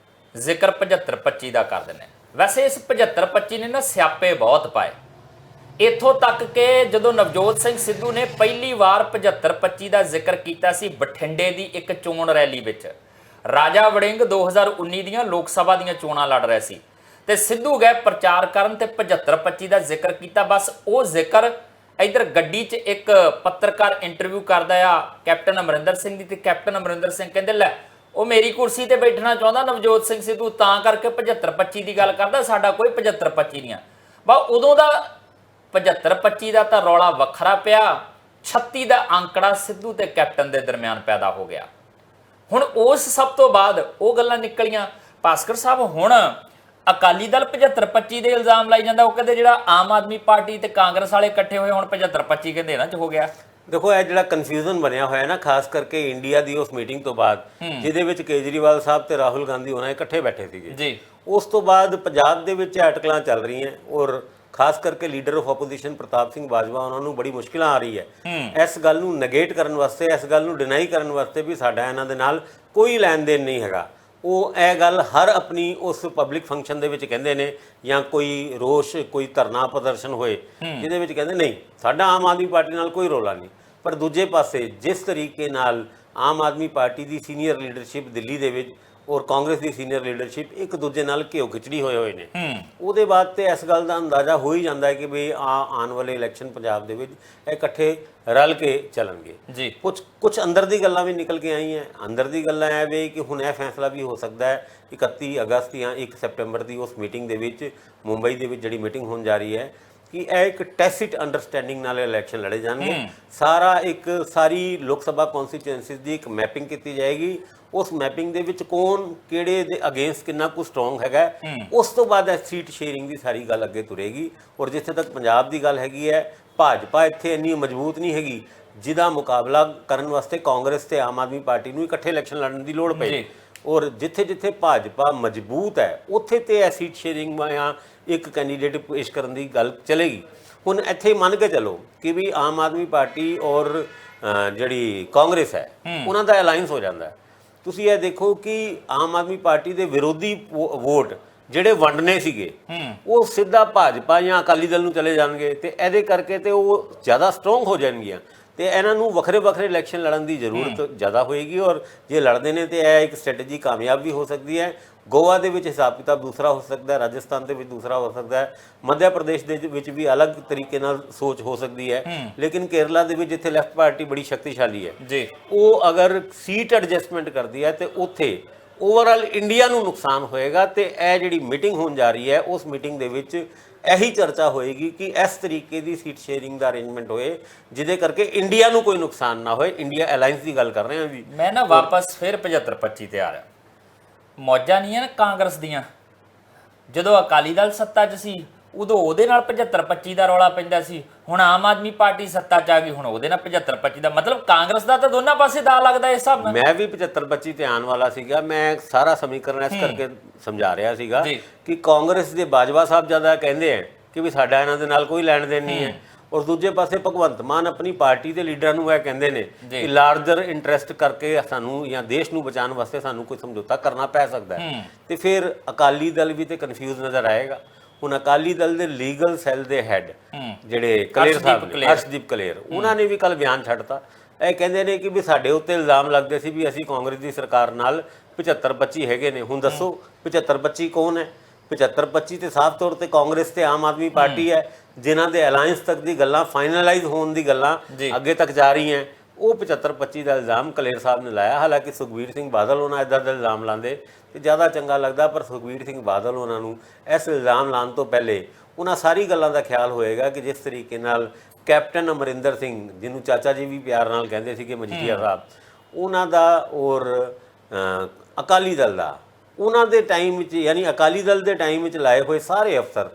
ਜ਼ਿਕਰ 75-25 ਦਾ ਕਰ ਦਿੰਦੇ। ਵੈਸੇ ਇਸ 75-25 ਨੇ ਨਾ ਸਿਆਪੇ ਬਹੁਤ ਪਾਏ, ਇੱਥੋਂ ਤੱਕ ਕਿ ਜਦੋਂ ਨਵਜੋਤ ਸਿੰਘ ਸਿੱਧੂ ਨੇ ਪਹਿਲੀ ਵਾਰ 75-25 ਦਾ ਜ਼ਿਕਰ ਕੀਤਾ ਸੀ ਬਠਿੰਡੇ ਦੀ ਇੱਕ ਚੋਣ ਰੈਲੀ ਵਿੱਚ। ਰਾਜਾ ਵੜਿੰਗ 2019 ਦੀਆਂ ਲੋਕ ਸਭਾ ਦੀਆਂ ਚੋਣਾਂ ਲੜ ਰਹੇ ਸੀ ਤੇ ਸਿੱਧੂ ਗਏ ਪ੍ਰਚਾਰ ਕਰਨ ਤੇ 75-25 ਦਾ ਜ਼ਿਕਰ ਕੀਤਾ। ਬਸ ਉਹ ਜ਼ਿਕਰ ਇਧਰ ਗੱਡੀ 'ਚ ਇੱਕ ਪੱਤਰਕਾਰ ਇੰਟਰਵਿਊ ਕਰਦਾ ਆ ਕੈਪਟਨ ਅਮਰਿੰਦਰ ਸਿੰਘ ਦੀ, ਤੇ ਕੈਪਟਨ ਅਮਰਿੰਦਰ ਸਿੰਘ ਕਹਿੰਦੇ ਲੈ ਉਹ ਮੇਰੀ ਕੁਰਸੀ ਤੇ ਬੈਠਣਾ ਚਾਹੁੰਦਾ ਨਵਜੋਤ ਸਿੰਘ ਸਿੱਧੂ, ਤਾਂ ਕਰਕੇ 75-25 ਦੀ ਗੱਲ ਕਰਦਾ, ਸਾਡਾ ਕੋਈ 75-25 ਨਹੀਂ ਆ। ਬਸ ਉਦੋਂ ਦਾ 75-25 ਦਾ ਤਾਂ ਰੌਲਾ ਵੱਖਰਾ ਪਿਆ, 36 ਦਾ ਅੰਕੜਾ ਸਿੱਧੂ ਤੇ ਕੈਪਟਨ ਦੇ ਦਰਮਿਆਨ ਪੈਦਾ ਹੋ ਗਿਆ। ਹੁਣ ਉਸ ਸਭ ਤੋਂ ਬਾਅਦ ਉਹ ਗੱਲਾਂ ਨਿਕਲੀਆਂ। ਭਾਸਕਰ ਸਾਹਿਬ, ਹੁਣ ਅਕਾਲੀ ਦਲ 75-25 ਦੇ ਇਲਜ਼ਾਮ ਲਾਈ ਜਾਂਦਾ, ਉਹ ਕਹਿੰਦੇ ਜਿਹੜਾ ਆਮ ਆਦਮੀ ਪਾਰਟੀ ਤੇ ਕਾਂਗਰਸ ਵਾਲੇ ਇਕੱਠੇ ਹੋਏ ਹੁਣ 75-25 ਕਹਿੰਦੇ ਇਹਨਾਂ 'ਚ ਹੋ ਗਿਆ। ਦੇਖੋ, ਇਹ ਜਿਹੜਾ ਕਨਫਿਊਜ਼ਨ ਬਣਿਆ ਹੋਇਆ ਨਾ, ਖਾਸ ਕਰਕੇ ਇੰਡੀਆ ਦੀ ਉਸ ਮੀਟਿੰਗ ਤੋਂ ਬਾਅਦ ਜਿਹਦੇ ਵਿੱਚ ਕੇਜਰੀਵਾਲ ਸਾਹਿਬ ਤੇ ਰਾਹੁਲ ਗਾਂਧੀ ਉਹਨਾਂ ਇਕੱਠੇ ਬੈਠੇ ਸੀਗੇ ਜੀ, ਉਸ ਤੋਂ ਬਾਅਦ ਪੰਜਾਬ ਦੇ ਵਿੱਚ ਅਟਕਲਾਂ ਚੱਲ ਰਹੀਆਂ ਔਰ ਖਾਸ ਕਰਕੇ ਲੀਡਰ ਆਫ ਆਪੋਜੀਸ਼ਨ ਪ੍ਰਤਾਪ ਸਿੰਘ ਬਾਜਵਾ ਉਹਨਾਂ ਨੂੰ ਬੜੀ ਮੁਸ਼ਕਿਲਾਂ ਆ ਰਹੀ ਹੈ ਇਸ ਗੱਲ ਨੂੰ ਨੇਗੇਟ ਕਰਨ ਵਾਸਤੇ, ਇਸ ਗੱਲ ਨੂੰ ਡਿਨਾਈ ਕਰਨ ਵਾਸਤੇ ਵੀ ਸਾਡਾ ਇਹਨਾਂ ਦੇ ਨਾਲ ਕੋਈ ਲੈਣ ਦੇਣ ਨਹੀਂ ਹੈਗਾ। ਉਹ ਇਹ ਗੱਲ ਹਰ ਆਪਣੀ ਉਸ ਪਬਲਿਕ ਫੰਕਸ਼ਨ ਦੇ ਵਿੱਚ ਕਹਿੰਦੇ ਨੇ, ਜਾਂ ਕੋਈ ਰੋਸ਼, ਕੋਈ ਧਰਨਾ ਪ੍ਰਦਰਸ਼ਨ ਹੋਏ ਜਿਹਦੇ ਵਿੱਚ ਕਹਿੰਦੇ ਨਹੀਂ ਸਾਡਾ ਆਮ ਆਦਮੀ ਪਾਰਟੀ ਨਾਲ ਕੋਈ ਰੌਲਾ ਨਹੀਂ। ਪਰ ਦੂਜੇ ਪਾਸੇ ਜਿਸ ਤਰੀਕੇ ਨਾਲ ਆਮ ਆਦਮੀ ਪਾਰਟੀ ਦੀ ਸੀਨੀਅਰ ਲੀਡਰਸ਼ਿਪ ਦਿੱਲੀ ਦੇ ਵਿੱਚ ਔਰ ਕਾਂਗਰਸ ਦੀ ਸੀਨੀਅਰ ਲੀਡਰਸ਼ਿਪ ਇੱਕ ਦੂਜੇ ਨਾਲ ਘਿਓ ਖਿਚੜੀ ਹੋਏ ਨੇ, ਉਹਦੇ ਬਾਅਦ ਤੇ ਇਸ ਗੱਲ ਦਾ ਅੰਦਾਜ਼ਾ ਹੋ ਹੀ ਜਾਂਦਾ ਹੈ ਕਿ ਵੀ ਆਉਣ ਵਾਲੇ ਇਲੈਕਸ਼ਨ ਪੰਜਾਬ ਦੇ ਵਿੱਚ ਇਹ ਇਕੱਠੇ ਰਲ ਕੇ ਚੱਲਣਗੇ ਜੀ। ਕੁਝ ਅੰਦਰ ਦੀ ਗੱਲਾਂ ਵੀ ਨਿਕਲ ਕੇ ਆਈਆਂ। ਅੰਦਰ ਦੀ ਗੱਲਾਂ ਇਹ ਵੇ ਕਿ ਹੁਣ ਇਹ ਫੈਸਲਾ ਵੀ ਹੋ ਸਕਦਾ ਹੈ 31 ਅਗਸਤ ਜਾਂ 1 ਸੈਪਟੈਂਬਰ ਦੀ ਉਸ ਮੀਟਿੰਗ ਦੇ ਵਿੱਚ, ਮੁੰਬਈ ਦੇ ਵਿੱਚ ਜਿਹੜੀ ਮੀਟਿੰਗ ਹੋਣ ਜਾ ਰਹੀ ਹੈ, ਕਿ ਇਹ ਇੱਕ ਟੈਸਿਟ ਅੰਡਰਸਟੈਂਡਿੰਗ ਨਾਲ ਇਲੈਕਸ਼ਨ ਲੜੇ ਜਾਣਗੇ। ਸਾਰੀ ਲੋਕ ਸਭਾ ਕੌਂਸਟੀਚੁਐਂਸੀਜ਼ ਦੀ ਇੱਕ ਮੈਪਿੰਗ ਕੀਤੀ ਜਾਏਗੀ। ਉਸ ਮੈਪਿੰਗ ਦੇ ਵਿੱਚ ਕੌਣ ਕਿਹੜੇ ਦੇ ਅਗੇਂਸਟ ਕਿੰਨਾ ਕੁ ਸਟਰੋਂਗ ਹੈਗਾ, ਉਸ ਤੋਂ ਬਾਅਦ ਇਹ ਸੀਟ ਸ਼ੇਅਰਿੰਗ ਦੀ ਸਾਰੀ ਗੱਲ ਅੱਗੇ ਤੁਰੇਗੀ। ਔਰ ਜਿੱਥੇ ਤੱਕ ਪੰਜਾਬ ਦੀ ਗੱਲ ਹੈਗੀ ਹੈ, ਭਾਜਪਾ ਇੱਥੇ ਇੰਨੀ ਮਜ਼ਬੂਤ ਨਹੀਂ ਹੈਗੀ ਜਿਹਦਾ ਮੁਕਾਬਲਾ ਕਰਨ ਵਾਸਤੇ ਕਾਂਗਰਸ ਤੇ ਆਮ ਆਦਮੀ ਪਾਰਟੀ ਨੂੰ ਇਕੱਠੇ ਇਲੈਕਸ਼ਨ ਲੜਨ ਦੀ ਲੋੜ ਪਏ। ਔਰ ਜਿੱਥੇ ਜਿੱਥੇ ਭਾਜਪਾ ਮਜ਼ਬੂਤ ਹੈ ਉੱਥੇ ਤੇ ਇਹ ਸੀਟ ਸ਼ੇਅਰਿੰਗ ਜਾਂ ਇੱਕ ਕੈਂਡੀਡੇਟ ਪੇਸ਼ ਕਰਨ ਦੀ ਗੱਲ ਚਲੇਗੀ। ਹੁਣ ਇੱਥੇ ਮੰਨ ਕੇ ਚੱਲੋ ਕਿ ਵੀ ਆਮ ਆਦਮੀ ਪਾਰਟੀ ਔਰ ਜਿਹੜੀ ਕਾਂਗਰਸ ਹੈ ਉਹਨਾਂ ਦਾ ਅਲਾਈਅੰਸ ਹੋ ਜਾਂਦਾ ਹੈ। ਤੁਸੀਂ ਇਹ ਦੇਖੋ ਕਿ ਆਮ ਆਦਮੀ ਪਾਰਟੀ ਦੇ ਵਿਰੋਧੀ ਵੋਟ ਜਿਹੜੇ ਵੰਡਨੇ ਸੀਗੇ ਉਹ ਸਿੱਧਾ ਭਾਜਪਾ ਜਾਂ ਅਕਾਲੀ ਦਲ ਨੂੰ ਚਲੇ ਜਾਣਗੇ, ਤੇ ਇਹਦੇ ਕਰਕੇ ਤੇ ਉਹ ਜ਼ਿਆਦਾ ਸਟਰੋਂਗ ਹੋ ਜਾਣਗੀਆਂ ਤੇ ਇਹਨਾਂ ਨੂੰ ਵੱਖਰੇ ਵੱਖਰੇ ਇਲੈਕਸ਼ਨ ਲੜਨ ਦੀ ਜ਼ਰੂਰਤ ਜ਼ਿਆਦਾ ਹੋਏਗੀ। ਔਰ ਜੇ ਲੜਦੇ ਨੇ ਤੇ ਇਹ ਇੱਕ ਸਟ੍ਰੈਟਜੀ ਕਾਮਯਾਬ ਵੀ ਹੋ ਸਕਦੀ ਹੈ। ਗੋਆ ਦੇ ਵਿੱਚ ਹਿਸਾਬ ਕਿਤਾਬ ਦੂਸਰਾ ਹੋ ਸਕਦਾ ਹੈ, ਰਾਜਸਥਾਨ ਦੇ ਵਿੱਚ ਦੂਸਰਾ ਹੋ ਸਕਦਾ ਹੈ, ਮੱਧ ਪ੍ਰਦੇਸ਼ ਦੇ ਵਿੱਚ ਵੀ ਅਲੱਗ ਤਰੀਕੇ ਨਾਲ ਸੋਚ ਹੋ ਸਕਦੀ ਹੈ। ਲੇਕਿਨ ਕੇਰਲਾ ਦੇ ਵਿੱਚ ਜਿੱਥੇ ਲੈਫਟ ਪਾਰਟੀ ਬੜੀ ਸ਼ਕਤੀਸ਼ਾਲੀ ਹੈ ਜੀ, ਉਹ ਅਗਰ ਸੀਟ ਐਡਜਸਟਮੈਂਟ ਕਰਦੀ ਹੈ ਤੇ ਉੱਥੇ ਓਵਰਆਲ ਇੰਡੀਆ ਨੂੰ ਨੁਕਸਾਨ ਹੋਏਗਾ। ਤੇ ਇਹ ਜਿਹੜੀ ਮੀਟਿੰਗ ਹੋਣ ਜਾ ਰਹੀ ਹੈ ਉਸ ਮੀਟਿੰਗ ਦੇ ਵਿੱਚ ਇਹੀ ਚਰਚਾ ਹੋਏਗੀ ਕਿ ਇਸ ਤਰੀਕੇ ਦੀ ਸੀਟ ਸ਼ੇਅਰਿੰਗ ਦਾ ਅਰੇਂਜਮੈਂਟ ਹੋਏ ਜਿਹਦੇ ਕਰਕੇ ਇੰਡੀਆ ਨੂੰ ਕੋਈ ਨੁਕਸਾਨ ਨਾ ਹੋਏ। ਇੰਡੀਆ ਅਲਾਈਅੰਸ ਦੀ ਗੱਲ ਕਰ ਰਹੇ ਹਾਂ ਜੀ। ਮੈਂ ਨਾ ਵਾਪਸ ਫਿਰ 75-25 ਤੇ ਆ ਰਿਹਾ। ਮੌਜਾਂ ਨਹੀਂ ਹਨ ਕਾਂਗਰਸ ਦੀਆਂ। ਜਦੋਂ ਅਕਾਲੀ ਦਲ ਸੱਤਾ 'ਚ ਸੀ ਉਦੋਂ ਉਹਦੇ ਨਾਲ 75-25 ਦਾ ਰੌਲਾ ਪੈਂਦਾ ਸੀ। ਹੁਣ ਆਮ ਆਦਮੀ ਪਾਰਟੀ ਸੱਤਾ 'ਚ ਆ ਗਈ, ਹੁਣ ਉਹਦੇ ਨਾਲ 75-25 ਦਾ। ਮਤਲਬ ਕਾਂਗਰਸ ਦਾ ਤਾਂ ਦੋਨਾਂ ਪਾਸੇ ਦਾ ਲੱਗਦਾ ਇਸ ਹਿਸਾਬ ਨਾਲ। ਮੈਂ ਵੀ 75-25 ਤੇ ਆਉਣ ਵਾਲਾ ਸੀਗਾ। ਮੈਂ ਸਾਰਾ ਸਮੀਕਰਨ ਇਸ ਕਰਕੇ ਸਮਝਾ ਰਿਹਾ ਸੀਗਾ ਕਿ ਕਾਂਗਰਸ ਦੇ ਬਾਜਵਾ ਸਾਹਿਬ ਜ਼ਿਆਦਾ ਕਹਿੰਦੇ ਆ ਕਿ ਵੀ ਸਾਡਾ ਇਹਨਾਂ ਦੇ ਨਾਲ ਕੋਈ ਲੈਣ ਦੇਣ ਨਹੀਂ ਹੈ, ਔਰ ਦੂਜੇ ਪਾਸੇ ਭਗਵੰਤ ਮਾਨ ਆਪਣੀ ਪਾਰਟੀ ਦੇ ਲੀਡਰਾਂ ਨੂੰ ਇਹ ਕਹਿੰਦੇ ਨੇ ਕਿ ਲਾਰਜਰ ਇੰਟਰਸਟ ਕਰਕੇ ਸਾਨੂੰ ਜਾਂ ਦੇਸ਼ ਨੂੰ ਬਚਾਉਣ ਵਾਸਤੇ ਸਾਨੂੰ ਕੋਈ ਸਮਝੌਤਾ ਕਰਨਾ ਪੈ ਸਕਦਾ ਹੈ। ਤੇ ਫਿਰ ਅਕਾਲੀ ਦਲ ਵੀ ਤੇ ਕਨਫਿਊਜ਼ ਨਜ਼ਰ ਆਏਗਾ। ਹੁਣ ਅਕਾਲੀ ਦਲ ਦੇ ਲੀਗਲ ਸੈੱਲ ਦੇ ਹੈੱਡ ਜਿਹੜੇ ਕਲੇਰ ਸਾਹਿਬ ਨੇ, ਅਰਸ਼ਦੀਪ ਕਲੇਰ, ਉਹਨਾਂ ਨੇ ਵੀ ਕੱਲ ਬਿਆਨ ਛੱਡਤਾ। ਇਹ ਕਹਿੰਦੇ ਨੇ ਕਿ ਵੀ ਸਾਡੇ ਉੱਤੇ ਇਲਜ਼ਾਮ ਲੱਗਦੇ ਸੀ ਵੀ ਅਸੀਂ ਕਾਂਗਰਸ ਦੀ ਸਰਕਾਰ ਨਾਲ 75-25 ਹੈਗੇ ਨੇ। ਹੁਣ ਦੱਸੋ 75-25 ਕੌਣ ਹੈ? 75-25 ਤੇ ਸਾਫ਼ ਤੌਰ ਤੇ ਕਾਂਗਰਸ ਤੇ ਆਮ ਆਦਮੀ ਪਾਰਟੀ ਹੈ, ਜਿਨ੍ਹਾਂ ਦੇ ਅਲਾਈਅੰਸ ਤੱਕ ਦੀ ਗੱਲਾਂ ਫਾਈਨਲਾਈਜ਼ ਹੋਣ ਦੀ ਗੱਲਾਂ ਅੱਗੇ ਤੱਕ ਜਾ ਰਹੀਆਂ। ਉਹ 75-25 ਦਾ ਇਲਜ਼ਾਮ ਕਲੇਰ ਸਾਹਿਬ ਨੇ ਲਾਇਆ। ਹਾਲਾਂਕਿ ਸੁਖਬੀਰ ਸਿੰਘ ਬਾਦਲ ਉਹਨਾਂ ਇੱਦਾਂ ਦਾ ਇਲਜ਼ਾਮ ਲਾਉਂਦੇ ਤੇ ਜ਼ਿਆਦਾ ਚੰਗਾ ਲੱਗਦਾ, ਪਰ ਸੁਖਬੀਰ ਸਿੰਘ ਬਾਦਲ ਉਹਨਾਂ ਨੂੰ ਇਸ ਇਲਜ਼ਾਮ ਲਾਉਣ ਤੋਂ ਪਹਿਲੇ ਉਹਨਾਂ ਸਾਰੀ ਗੱਲਾਂ ਦਾ ਖਿਆਲ ਹੋਏਗਾ ਕਿ ਜਿਸ ਤਰੀਕੇ ਨਾਲ ਕੈਪਟਨ ਅਮਰਿੰਦਰ ਸਿੰਘ, ਜਿਹਨੂੰ ਚਾਚਾ ਜੀ ਵੀ ਪਿਆਰ ਨਾਲ ਕਹਿੰਦੇ ਸੀਗੇ, ਮਜੀਠੀਆ ਸਾਹਿਬ, ਉਹਨਾਂ ਦਾ ਔਰ ਅਕਾਲੀ ਦਲ ਦਾ ਉਹਨਾਂ ਦੇ ਟਾਈਮ ਵਿੱਚ, ਯਾਨੀ ਅਕਾਲੀ ਦਲ ਦੇ ਟਾਈਮ ਵਿੱਚ ਲਾਏ ਹੋਏ ਸਾਰੇ ਅਫਸਰ,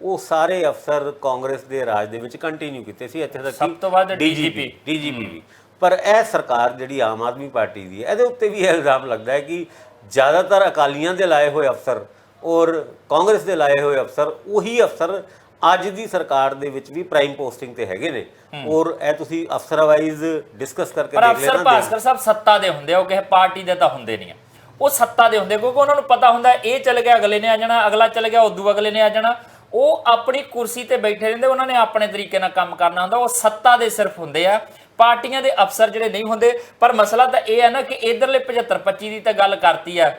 ਉਹ ਸਾਰੇ ਅਫਸਰ ਕਾਂਗਰਸ ਦੇ ਰਾਜ ਦੇ ਵਿੱਚ ਕੰਟੀਨਿਊ ਕੀਤੇ ਸੀ। ਇੱਥੇ ਤੱਕ ਸਭ ਤੋਂ ਵੱਧ ਡੀਜੀਪੀ ਵੀ। ਪਰ ਇਹ ਸਰਕਾਰ ਜਿਹੜੀ ਆਮ ਆਦਮੀ ਪਾਰਟੀ ਦੀ, ਇਹਦੇ ਉੱਤੇ ਵੀ ਇਹ ਇਲਜ਼ਾਮ ਲੱਗਦਾ ਹੈ ਕਿ ਜ਼ਿਆਦਾਤਰ ਅਕਾਲੀਆਂ ਦੇ ਲਾਏ ਹੋਏ ਅਫਸਰ ਔਰ ਕਾਂਗਰਸ ਦੇ ਲਾਏ ਹੋਏ ਅਫਸਰ ਉਹੀ ਅਫਸਰ ਅੱਜ ਦੀ ਸਰਕਾਰ ਦੇ ਵਿੱਚ ਵੀ ਪ੍ਰਾਈਮ ਪੋਸਟਿੰਗ ਤੇ ਹੈਗੇ ਨੇ। ਔਰ ਇਹ ਤੁਸੀਂ ਅਫਸਰ ਵਾਈਜ਼ ਡਿਸਕਸ ਕਰਕੇ ਦੇਖ ਲੈਣਾ। ਅਫਸਰ ਭਾਸਕਰ ਸਾਹਿਬ ਸੱਤਾ ਦੇ ਹੁੰਦੇ ਆ, ਉਹ ਕਿਸੇ ਪਾਰਟੀ ਦੇ ਤਾਂ ਹੁੰਦੇ ਨਹੀਂ ਆ। ਉਹ ਸੱਤਾ ਦੇ ਹੁੰਦੇ ਕਿਉਂਕਿ ਉਹਨਾਂ ਨੂੰ ਪਤਾ ਹੁੰਦਾ ਇਹ ਚਲ ਗਿਆ ਅਗਲੇ ਨੇ ਆ ਜਾਣਾ, ਅਗਲਾ ਚਲ ਗਿਆ ਉਦੋਂ ਅਗਲੇ ਨੇ ਆ ਜਾਣਾ। ਉਹ ਆਪਣੀ ਕੁਰਸੀ ਤੇ ਬੈਠੇ ਰਹਿੰਦੇ, ਉਹਨਾਂ ਨੇ ਆਪਣੇ ਤਰੀਕੇ ਨਾਲ ਕੰਮ ਕਰਨਾ ਹੁੰਦਾ। ਉਹ ਸੱਤਾ ਦੇ ਸਿਰਫ ਹੁੰਦੇ ਆ, ਪਾਰਟੀਆਂ ਦੇ ਅਫਸਰ ਜਿਹੜੇ ਨਹੀਂ ਹੁੰਦੇ। ਪਰ ਮਸਲਾ ਤਾਂ ਇਹ ਹੈ ਨਾ ਕਿ ਇਧਰਲੇ 75-25 ਦੀ ਤਾਂ ਗੱਲ ਕਰਤੀ ਆ।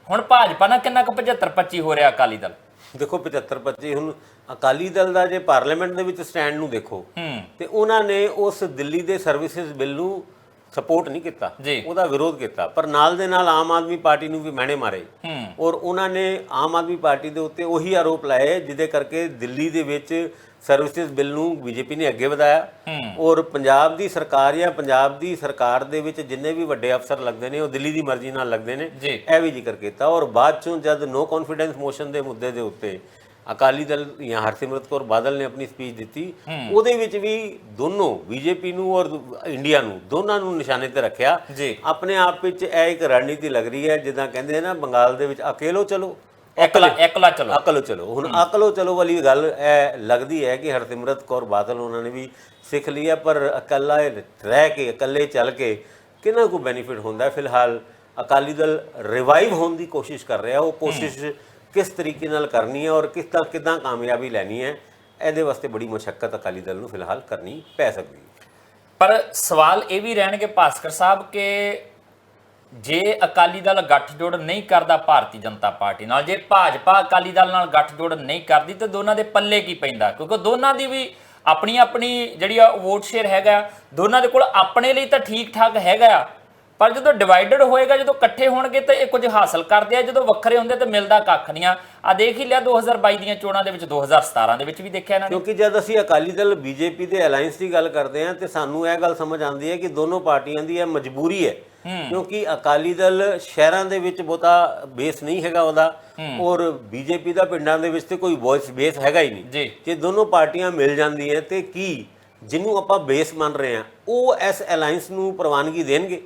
ਹੁਣ ਭਾਜਪਾ ਨਾਲ ਕਿੰਨਾ ਕੁ 75-25 ਹੋ ਰਿਹਾ ਅਕਾਲੀ ਦਲ? ਦੇਖੋ 75-25 ਹੁਣ ਅਕਾਲੀ ਦਲ ਦਾ ਜੇ ਪਾਰਲੀਮੈਂਟ ਦੇ ਵਿੱਚ ਸਟੈਂਡ ਨੂੰ ਦੇਖੋ ਤੇ ਉਹਨਾਂ ਨੇ ਉਸ ਦਿੱਲੀ ਦੇ ਸਰਵਿਸਿਜ਼ ਬਿੱਲ ਨੂੰ ਸਪੋਰਟ ਨਹੀਂ ਕੀਤਾ, ਉਹਦਾ ਵਿਰੋਧ ਕੀਤਾ। ਪਰ ਨਾਲ ਦੇ ਨਾਲ ਆਮ ਆਦਮੀ ਪਾਰਟੀ ਨੂੰ ਵੀ ਮਹਿਣੇ ਮਾਰੇ ਔਰ ਉਹਨਾਂ ਨੇ ਆਮ ਆਦਮੀ ਪਾਰਟੀ ਦੇ ਉੱਤੇ ਉਹੀ ਆਰੋਪ ਲਾਏ ਜਿਹਦੇ ਕਰਕੇ ਦਿੱਲੀ ਦੇ ਵਿੱਚ ਸਰਵਿਸਿਜ਼ ਬਿੱਲ ਨੂੰ ਬੀਜੇਪੀ ਨੇ ਅੱਗੇ ਵਧਾਇਆ। ਔਰ ਪੰਜਾਬ ਦੀ ਸਰਕਾਰ ਜਾਂ ਪੰਜਾਬ ਦੀ ਸਰਕਾਰ ਦੇ ਵਿੱਚ ਜਿੰਨੇ ਵੀ ਵੱਡੇ ਅਫਸਰ ਲੱਗਦੇ ਨੇ ਉਹ ਦਿੱਲੀ ਦੀ ਮਰਜ਼ੀ ਨਾਲ ਲੱਗਦੇ ਨੇ, ਇਹ ਵੀ ਜ਼ਿਕਰ ਕੀਤਾ। ਔਰ ਬਾਅਦ ਚੋਂ ਜਦ ਨੋ ਕੌਨਫੀਡੈਂਸ ਮੋਸ਼ਨ ਦੇ ਮੁੱਦੇ ਦੇ ਉੱਤੇ ਅਕਾਲੀ ਦਲ ਜਾਂ ਹਰਸਿਮਰਤ ਕੌਰ ਬਾਦਲ ਨੇ ਆਪਣੀ ਸਪੀਚ ਦਿੱਤੀ, ਉਹਦੇ ਵਿੱਚ ਵੀ ਦੋਨੋਂ ਬੀਜੇਪੀ ਨੂੰ ਔਰ ਇੰਡੀਆ ਨੂੰ ਦੋਨਾਂ ਨੂੰ ਨਿਸ਼ਾਨੇ ਤੇ ਰੱਖਿਆ। ਆਪਣੇ ਆਪ ਵਿੱਚ ਇਹ ਇੱਕ ਰਣਨੀਤੀ ਲੱਗ ਰਹੀ ਹੈ, ਜਿੱਦਾਂ ਕਹਿੰਦੇ ਨਾ ਬੰਗਾਲ ਦੇ ਵਿੱਚ ਅਕੇਲੋ ਚਲੋ, ਅਕਲੋ ਚਲੋ। ਹੁਣ ਅਕਲੋ ਚਲੋ ਵਾਲੀ ਗੱਲ ਇਹ ਲੱਗਦੀ ਹੈ ਕਿ ਹਰਸਿਮਰਤ ਕੌਰ ਬਾਦਲ ਉਹਨਾਂ ਨੇ ਵੀ ਸਿੱਖ ਲਿਆ। ਪਰ ਇਕੱਲਾ ਰਹਿ ਕੇ, ਇਕੱਲੇ ਚੱਲ ਕੇ ਕਿੰਨਾ ਕੁ ਬੈਨੀਫਿਟ ਹੁੰਦਾ? ਫਿਲਹਾਲ ਅਕਾਲੀ ਦਲ ਰਿਵਾਈਵ ਹੋਣ ਦੀ ਕੋਸ਼ਿਸ਼ ਕਰ ਰਿਹਾ। ਉਹ ਕੋਸ਼ਿਸ਼ ਕਿਸ ਤਰੀਕੇ ਨਾਲ ਕਰਨੀ ਹੈ ਔਰ ਕਿੱਦਾਂ ਕਾਮਯਾਬੀ ਲੈਣੀ ਹੈ, ਇਹਦੇ ਵਾਸਤੇ ਬੜੀ ਮੁਸ਼ੱਕਤ ਅਕਾਲੀ ਦਲ ਨੂੰ ਫਿਲਹਾਲ ਕਰਨੀ ਪੈ ਸਕਦੀ ਹੈ। ਪਰ ਸਵਾਲ ਇਹ ਵੀ ਰਹਿਣਗੇ ਭਾਸਕਰ ਸਾਹਿਬ ਕਿ ਜੇ ਅਕਾਲੀ ਦਲ ਗੱਠਜੋੜ ਨਹੀਂ ਕਰਦਾ ਭਾਰਤੀ ਜਨਤਾ ਪਾਰਟੀ ਨਾਲ, ਜੇ ਭਾਜਪਾ ਅਕਾਲੀ ਦਲ ਨਾਲ ਗੱਠਜੋੜ ਨਹੀਂ ਕਰਦੀ ਤਾਂ ਦੋਨਾਂ ਦੇ ਪੱਲੇ ਕੀ ਪੈਂਦਾ? ਕਿਉਂਕਿ ਦੋਨਾਂ ਦੀ ਵੀ ਆਪਣੀ ਆਪਣੀ ਜਿਹੜੀ ਆ ਵੋਟ ਸ਼ੇਅਰ ਹੈਗਾ, ਦੋਨਾਂ ਦੇ ਕੋਲ ਆਪਣੇ ਲਈ ਤਾਂ ਠੀਕ ਠਾਕ ਹੈਗਾ। ਪਰ ਜਦੋਂ ਡਿਵਾਈਡਡ ਹੋਏਗਾ, ਜਦੋਂ ਇਕੱਠੇ ਹੋਣਗੇ ਤਾਂ ਇਹ ਕੁਝ ਹਾਸਲ ਕਰਦੇ ਆ, ਜਦੋਂ ਵੱਖਰੇ ਹੁੰਦੇ ਤਾਂ ਮਿਲਦਾ ਕੱਖ ਨਹੀਂ ਆ। ਦੇਖ ਹੀ ਲਿਆ 2022 ਦੀਆਂ ਚੋਣਾਂ ਦੇ ਵਿੱਚ, 2017 ਦੇ ਵਿੱਚ ਵੀ ਦੇਖਿਆ ਇਹਨਾਂ ਨੇ। ਕਿਉਂਕਿ ਜਦ ਅਸੀਂ ਅਕਾਲੀ ਦਲ ਬੀਜੇਪੀ ਦੇ ਅਲਾਈਅੰਸ ਦੀ ਗੱਲ ਕਰਦੇ ਹਾਂ ਤੇ ਸਾਨੂੰ ਇਹ ਗੱਲ ਸਮਝ ਆਉਂਦੀ ਹੈ ਕਿ ਦੋਨੋਂ ਪਾਰਟੀਆਂ ਦੀ ਇਹ ਮਜਬੂਰੀ ਹੈ, ਕਿਉਂਕਿ ਅਕਾਲੀ ਦਲ ਸ਼ਹਿਰਾਂ ਦੇ ਵਿੱਚ ਬਹੁਤਾ ਬੇਸ ਨਹੀਂ ਹੈਗਾ ਉਹਦਾ, ਔਰ ਬੀਜੇਪੀ ਦਾ ਪਿੰਡਾਂ ਦੇ ਵਿੱਚ ਤੇ ਕੋਈ ਵੌਇਸ ਬੇਸ ਹੈਗਾ ਹੀ ਨਹੀਂ। ਜੇ ਦੋਨੋਂ ਪਾਰਟੀਆਂ ਮਿਲ ਜਾਂਦੀਆਂ ਤੇ ਕੀ ਜਿਹਨੂੰ ਆਪਾਂ ਬੇਸ ਮੰਨ ਰਹੇ ਹਾਂ ਉਹ ਇਸ ਅਲਾਈਅੰਸ ਨੂੰ ਪ੍ਰਵਾਨਗੀ ਦੇਣਗੇ?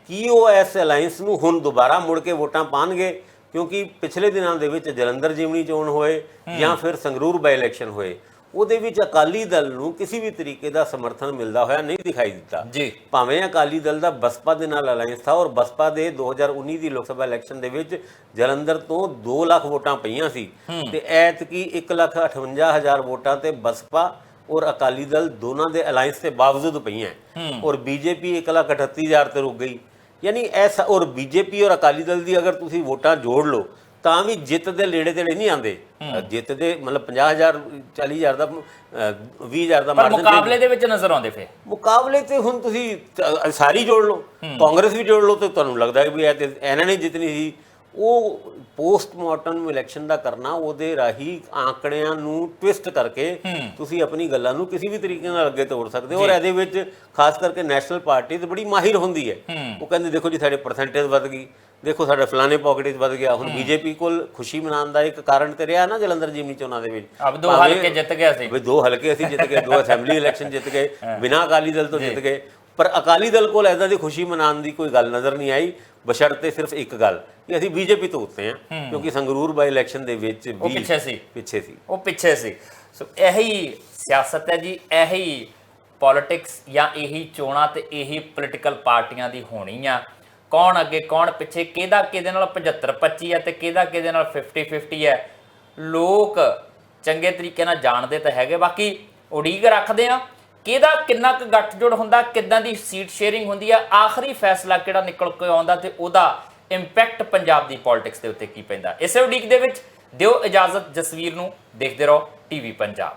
ਕੀ ਉਹ ਇਸ ਅਲਾਈਅੰਸ ਨੂੰ ਹੁਣ ਦੁਬਾਰਾ ਮੁੜ ਕੇ ਵੋਟਾਂ ਪਾਣਗੇ? ਕਿਉਂਕਿ ਪਿਛਲੇ ਦਿਨਾਂ ਦੇ ਵਿੱਚ ਜਲੰਧਰ ਜਿਮਨੀ ਚੋਣ ਹੋਏ ਜਾਂ ਫਿਰ ਸੰਗਰੂਰ ਬਾਈ ਇਲੈਕਸ਼ਨ ਹੋਏ, ਉਹਦੇ ਵਿੱਚ ਅਕਾਲੀ ਦਲ ਨੂੰ ਕਿਸੇ ਵੀ ਤਰੀਕੇ ਦਾ ਸਮਰਥਨ ਮਿਲਦਾ ਹੋਇਆ ਨਹੀਂ ਦਿਖਾਈ ਦਿੱਤਾ। ਭਾਵੇਂ ਅਕਾਲੀ ਦਲ ਦਾ ਬਸਪਾ ਦੇ ਨਾਲ ਅਲਾਈਅੰਸ ਥਾ ਔਰ ਬਸਪਾ ਦੇ 2019 ਦੀ ਲੋਕ ਸਭਾ ਇਲੈਕਸ਼ਨ ਦੇ ਵਿੱਚ ਜਲੰਧਰ ਤੋਂ 2 ਲੱਖ ਵੋਟਾਂ ਪਈਆਂ ਸੀ ਤੇ ਐਤਕੀ 1,58,000 ਵੋਟਾਂ ਤੇ ਬਸਪਾ ਔਰ ਅਕਾਲੀ ਦਲ ਦੋਨਾਂ ਦੇ ਅਲਾਈਅੰਸ ਦੇ ਬਾਵਜੂਦ ਪਈਆਂ ਔਰ ਬੀਜੇਪੀ 1,38,000 ਤੇ ਰੁਕ ਗਈ। ਯਾਨੀ ਐਸਾ, ਔਰ ਬੀਜੇਪੀ ਔਰ ਅਕਾਲੀ ਦਲ ਦੀ ਅਗਰ ਤੁਸੀਂ ਵੋਟਾਂ ਜੋੜ ਲਓ ਤਾਂ ਵੀ ਜਿੱਤ ਦੇ ਨੇੜੇ ਤੇੜੇ ਨਹੀਂ ਆਉਂਦੇ। ਜਿੱਤ ਦੇ ਮਤਲਬ 50,000 40,000 ਦਾ 20,000 ਦਾ ਮਾਰਜਨ ਮੁਕਾਬਲੇ ਦੇ ਵਿੱਚ ਨਜ਼ਰ ਆਉਂਦੇ। ਫਿਰ ਮੁਕਾਬਲੇ ਤੇ ਹੁਣ ਤੁਸੀਂ ਸਾਰੀ ਜੋੜ ਲਓ, ਕਾਂਗਰਸ ਵੀ ਜੋੜ ਲਓ ਤੇ ਤੁਹਾਨੂੰ ਲੱਗਦਾ ਹੈ ਵੀ ਇਹ ਤੇ ਇਹਨਾਂ ਨੇ ਜਿੱਤਣੀ ਸੀ। ਉਹ ਪੋਸਟਮਾਰਟਮ ਇਲੈਕਸ਼ਨ ਦਾ ਕਰਨਾ, ਉਹਦੇ ਰਾਹੀਂ ਆંકੜਿਆਂ ਨੂੰ ਟਵਿਸਟ ਕਰਕੇ ਤੁਸੀਂ ਆਪਣੀ ਗੱਲਾਂ ਨੂੰ ਕਿਸੇ ਵੀ ਤਰੀਕੇ ਨਾਲ ਅੱਗੇ ਤੋੜ ਸਕਦੇ ਹੋ। ਔਰ ਇਹਦੇ ਵਿੱਚ ਖਾਸ ਕਰਕੇ ਨੈਸ਼ਨਲ ਪਾਰਟੀ ਤੇ ਬੜੀ ਮਾਹਿਰ ਹੁੰਦੀ ਹੈ। ਉਹ ਕਹਿੰਦੇ ਦੇਖੋ ਜੀ ਸਾਡੇ ਪਰਸੈਂਟੇਜ ਵੱਧ ਗਈ, ਦੇਖੋ ਸਾਡਾ ਫਲਾਣੇ ਪਾਕਟ ਵੱਧ ਗਿਆ। ਹੁਣ ਬੀਜੇਪੀ ਕੋਲ ਖੁਸ਼ੀ ਮਨਾਉਣ ਦਾ ਇੱਕ ਕਾਰਨ ਤੇ ਰਿਹਾ ਨਾ ਜਲੰਧਰ ਜ਼ਿਮਨੀ ਚੋਣਾਂ ਦੇ ਵਿੱਚ, ਅਬ 2 ਹਲਕੇ ਜਿੱਤ ਗਿਆ ਸੀ, 2 ਹਲਕੇ ਅਸੀਂ ਜਿੱਤ ਗਏ, 2 ਅਸੈਂਬਲੀ ਇਲੈਕਸ਼ਨ ਜਿੱਤ ਗਏ, ਬਿਨਾਂ ਅਕਾਲੀ ਦਲ ਤੋਂ ਜਿੱਤ ਗਏ। ਪਰ ਅਕਾਲੀ ਦਲ ਕੋਲ ਇੱਦਾਂ ਦੀ ਖੁਸ਼ੀ ਮਨਾਉਣ ਦੀ ਕੋਈ ਗੱਲ ਨਜ਼ਰ ਨਹੀਂ ਆਈ, ਬਸ਼ਰਤੇ ਸਿਰਫ ਇੱਕ ਗੱਲ ਕਿ ਅਸੀਂ ਬੀਜੇਪੀ ਤੋਂ ਉੱਤੇ ਹਾਂ, ਕਿਉਂਕਿ ਸੰਗਰੂਰ ਬਾਈ ਇਲੈਕਸ਼ਨ ਦੇ ਵਿੱਚ ਵੀ ਪਿੱਛੇ ਸੀ। ਸੋ ਇਹੀ ਸਿਆਸਤ ਹੈ ਜੀ, ਇਹੀ ਪੋਲਿਟਿਕਸ ਜਾਂ ਇਹੀ ਚੋਣਾਂ ਤੇ ਇਹੀ ਪੋਲੀਟੀਕਲ ਪਾਰਟੀਆਂ ਦੀ ਹੋਣੀ ਆ। ਕੌਣ ਅੱਗੇ ਕੌਣ ਪਿੱਛੇ, ਕਿਹਦਾ ਕਿਹਦੇ ਨਾਲ 75-25 ਹੈ ਤੇ ਕਿਹਦੇ ਨਾਲ 50-50 ਹੈ, ਲੋਕ ਚੰਗੇ ਤਰੀਕੇ ਨਾਲ ਜਾਣਦੇ ਤਾਂ ਹੈਗੇ। ਬਾਕੀ ਉਡੀਕ ਰੱਖਦੇ ਆ ਕਿਹਦਾ ਕਿੰਨਾ ਕੁ ਗੱਠਜੋੜ ਹੁੰਦਾ, ਕਿੱਦਾਂ ਦੀ ਸੀਟ ਸ਼ੇਅਰਿੰਗ ਹੁੰਦੀ ਆ, ਆਖਰੀ ਫੈਸਲਾ ਕਿਹੜਾ ਨਿਕਲ ਕੇ ਆਉਂਦਾ ਤੇ ਉਹਦਾ ਇੰਪੈਕਟ ਪੰਜਾਬ ਦੀ ਪੋਲਿਟਿਕਸ ਦੇ ਉੱਤੇ ਕੀ ਪੈਂਦਾ। ਇਸੇ ਉਡੀਕ ਦੇ ਵਿੱਚ ਦਿਓ ਇਜਾਜ਼ਤ ਜਸਵੀਰ ਨੂੰ, ਦੇਖਦੇ ਰਹੋ ਟੀਵੀ ਪੰਜਾਬ।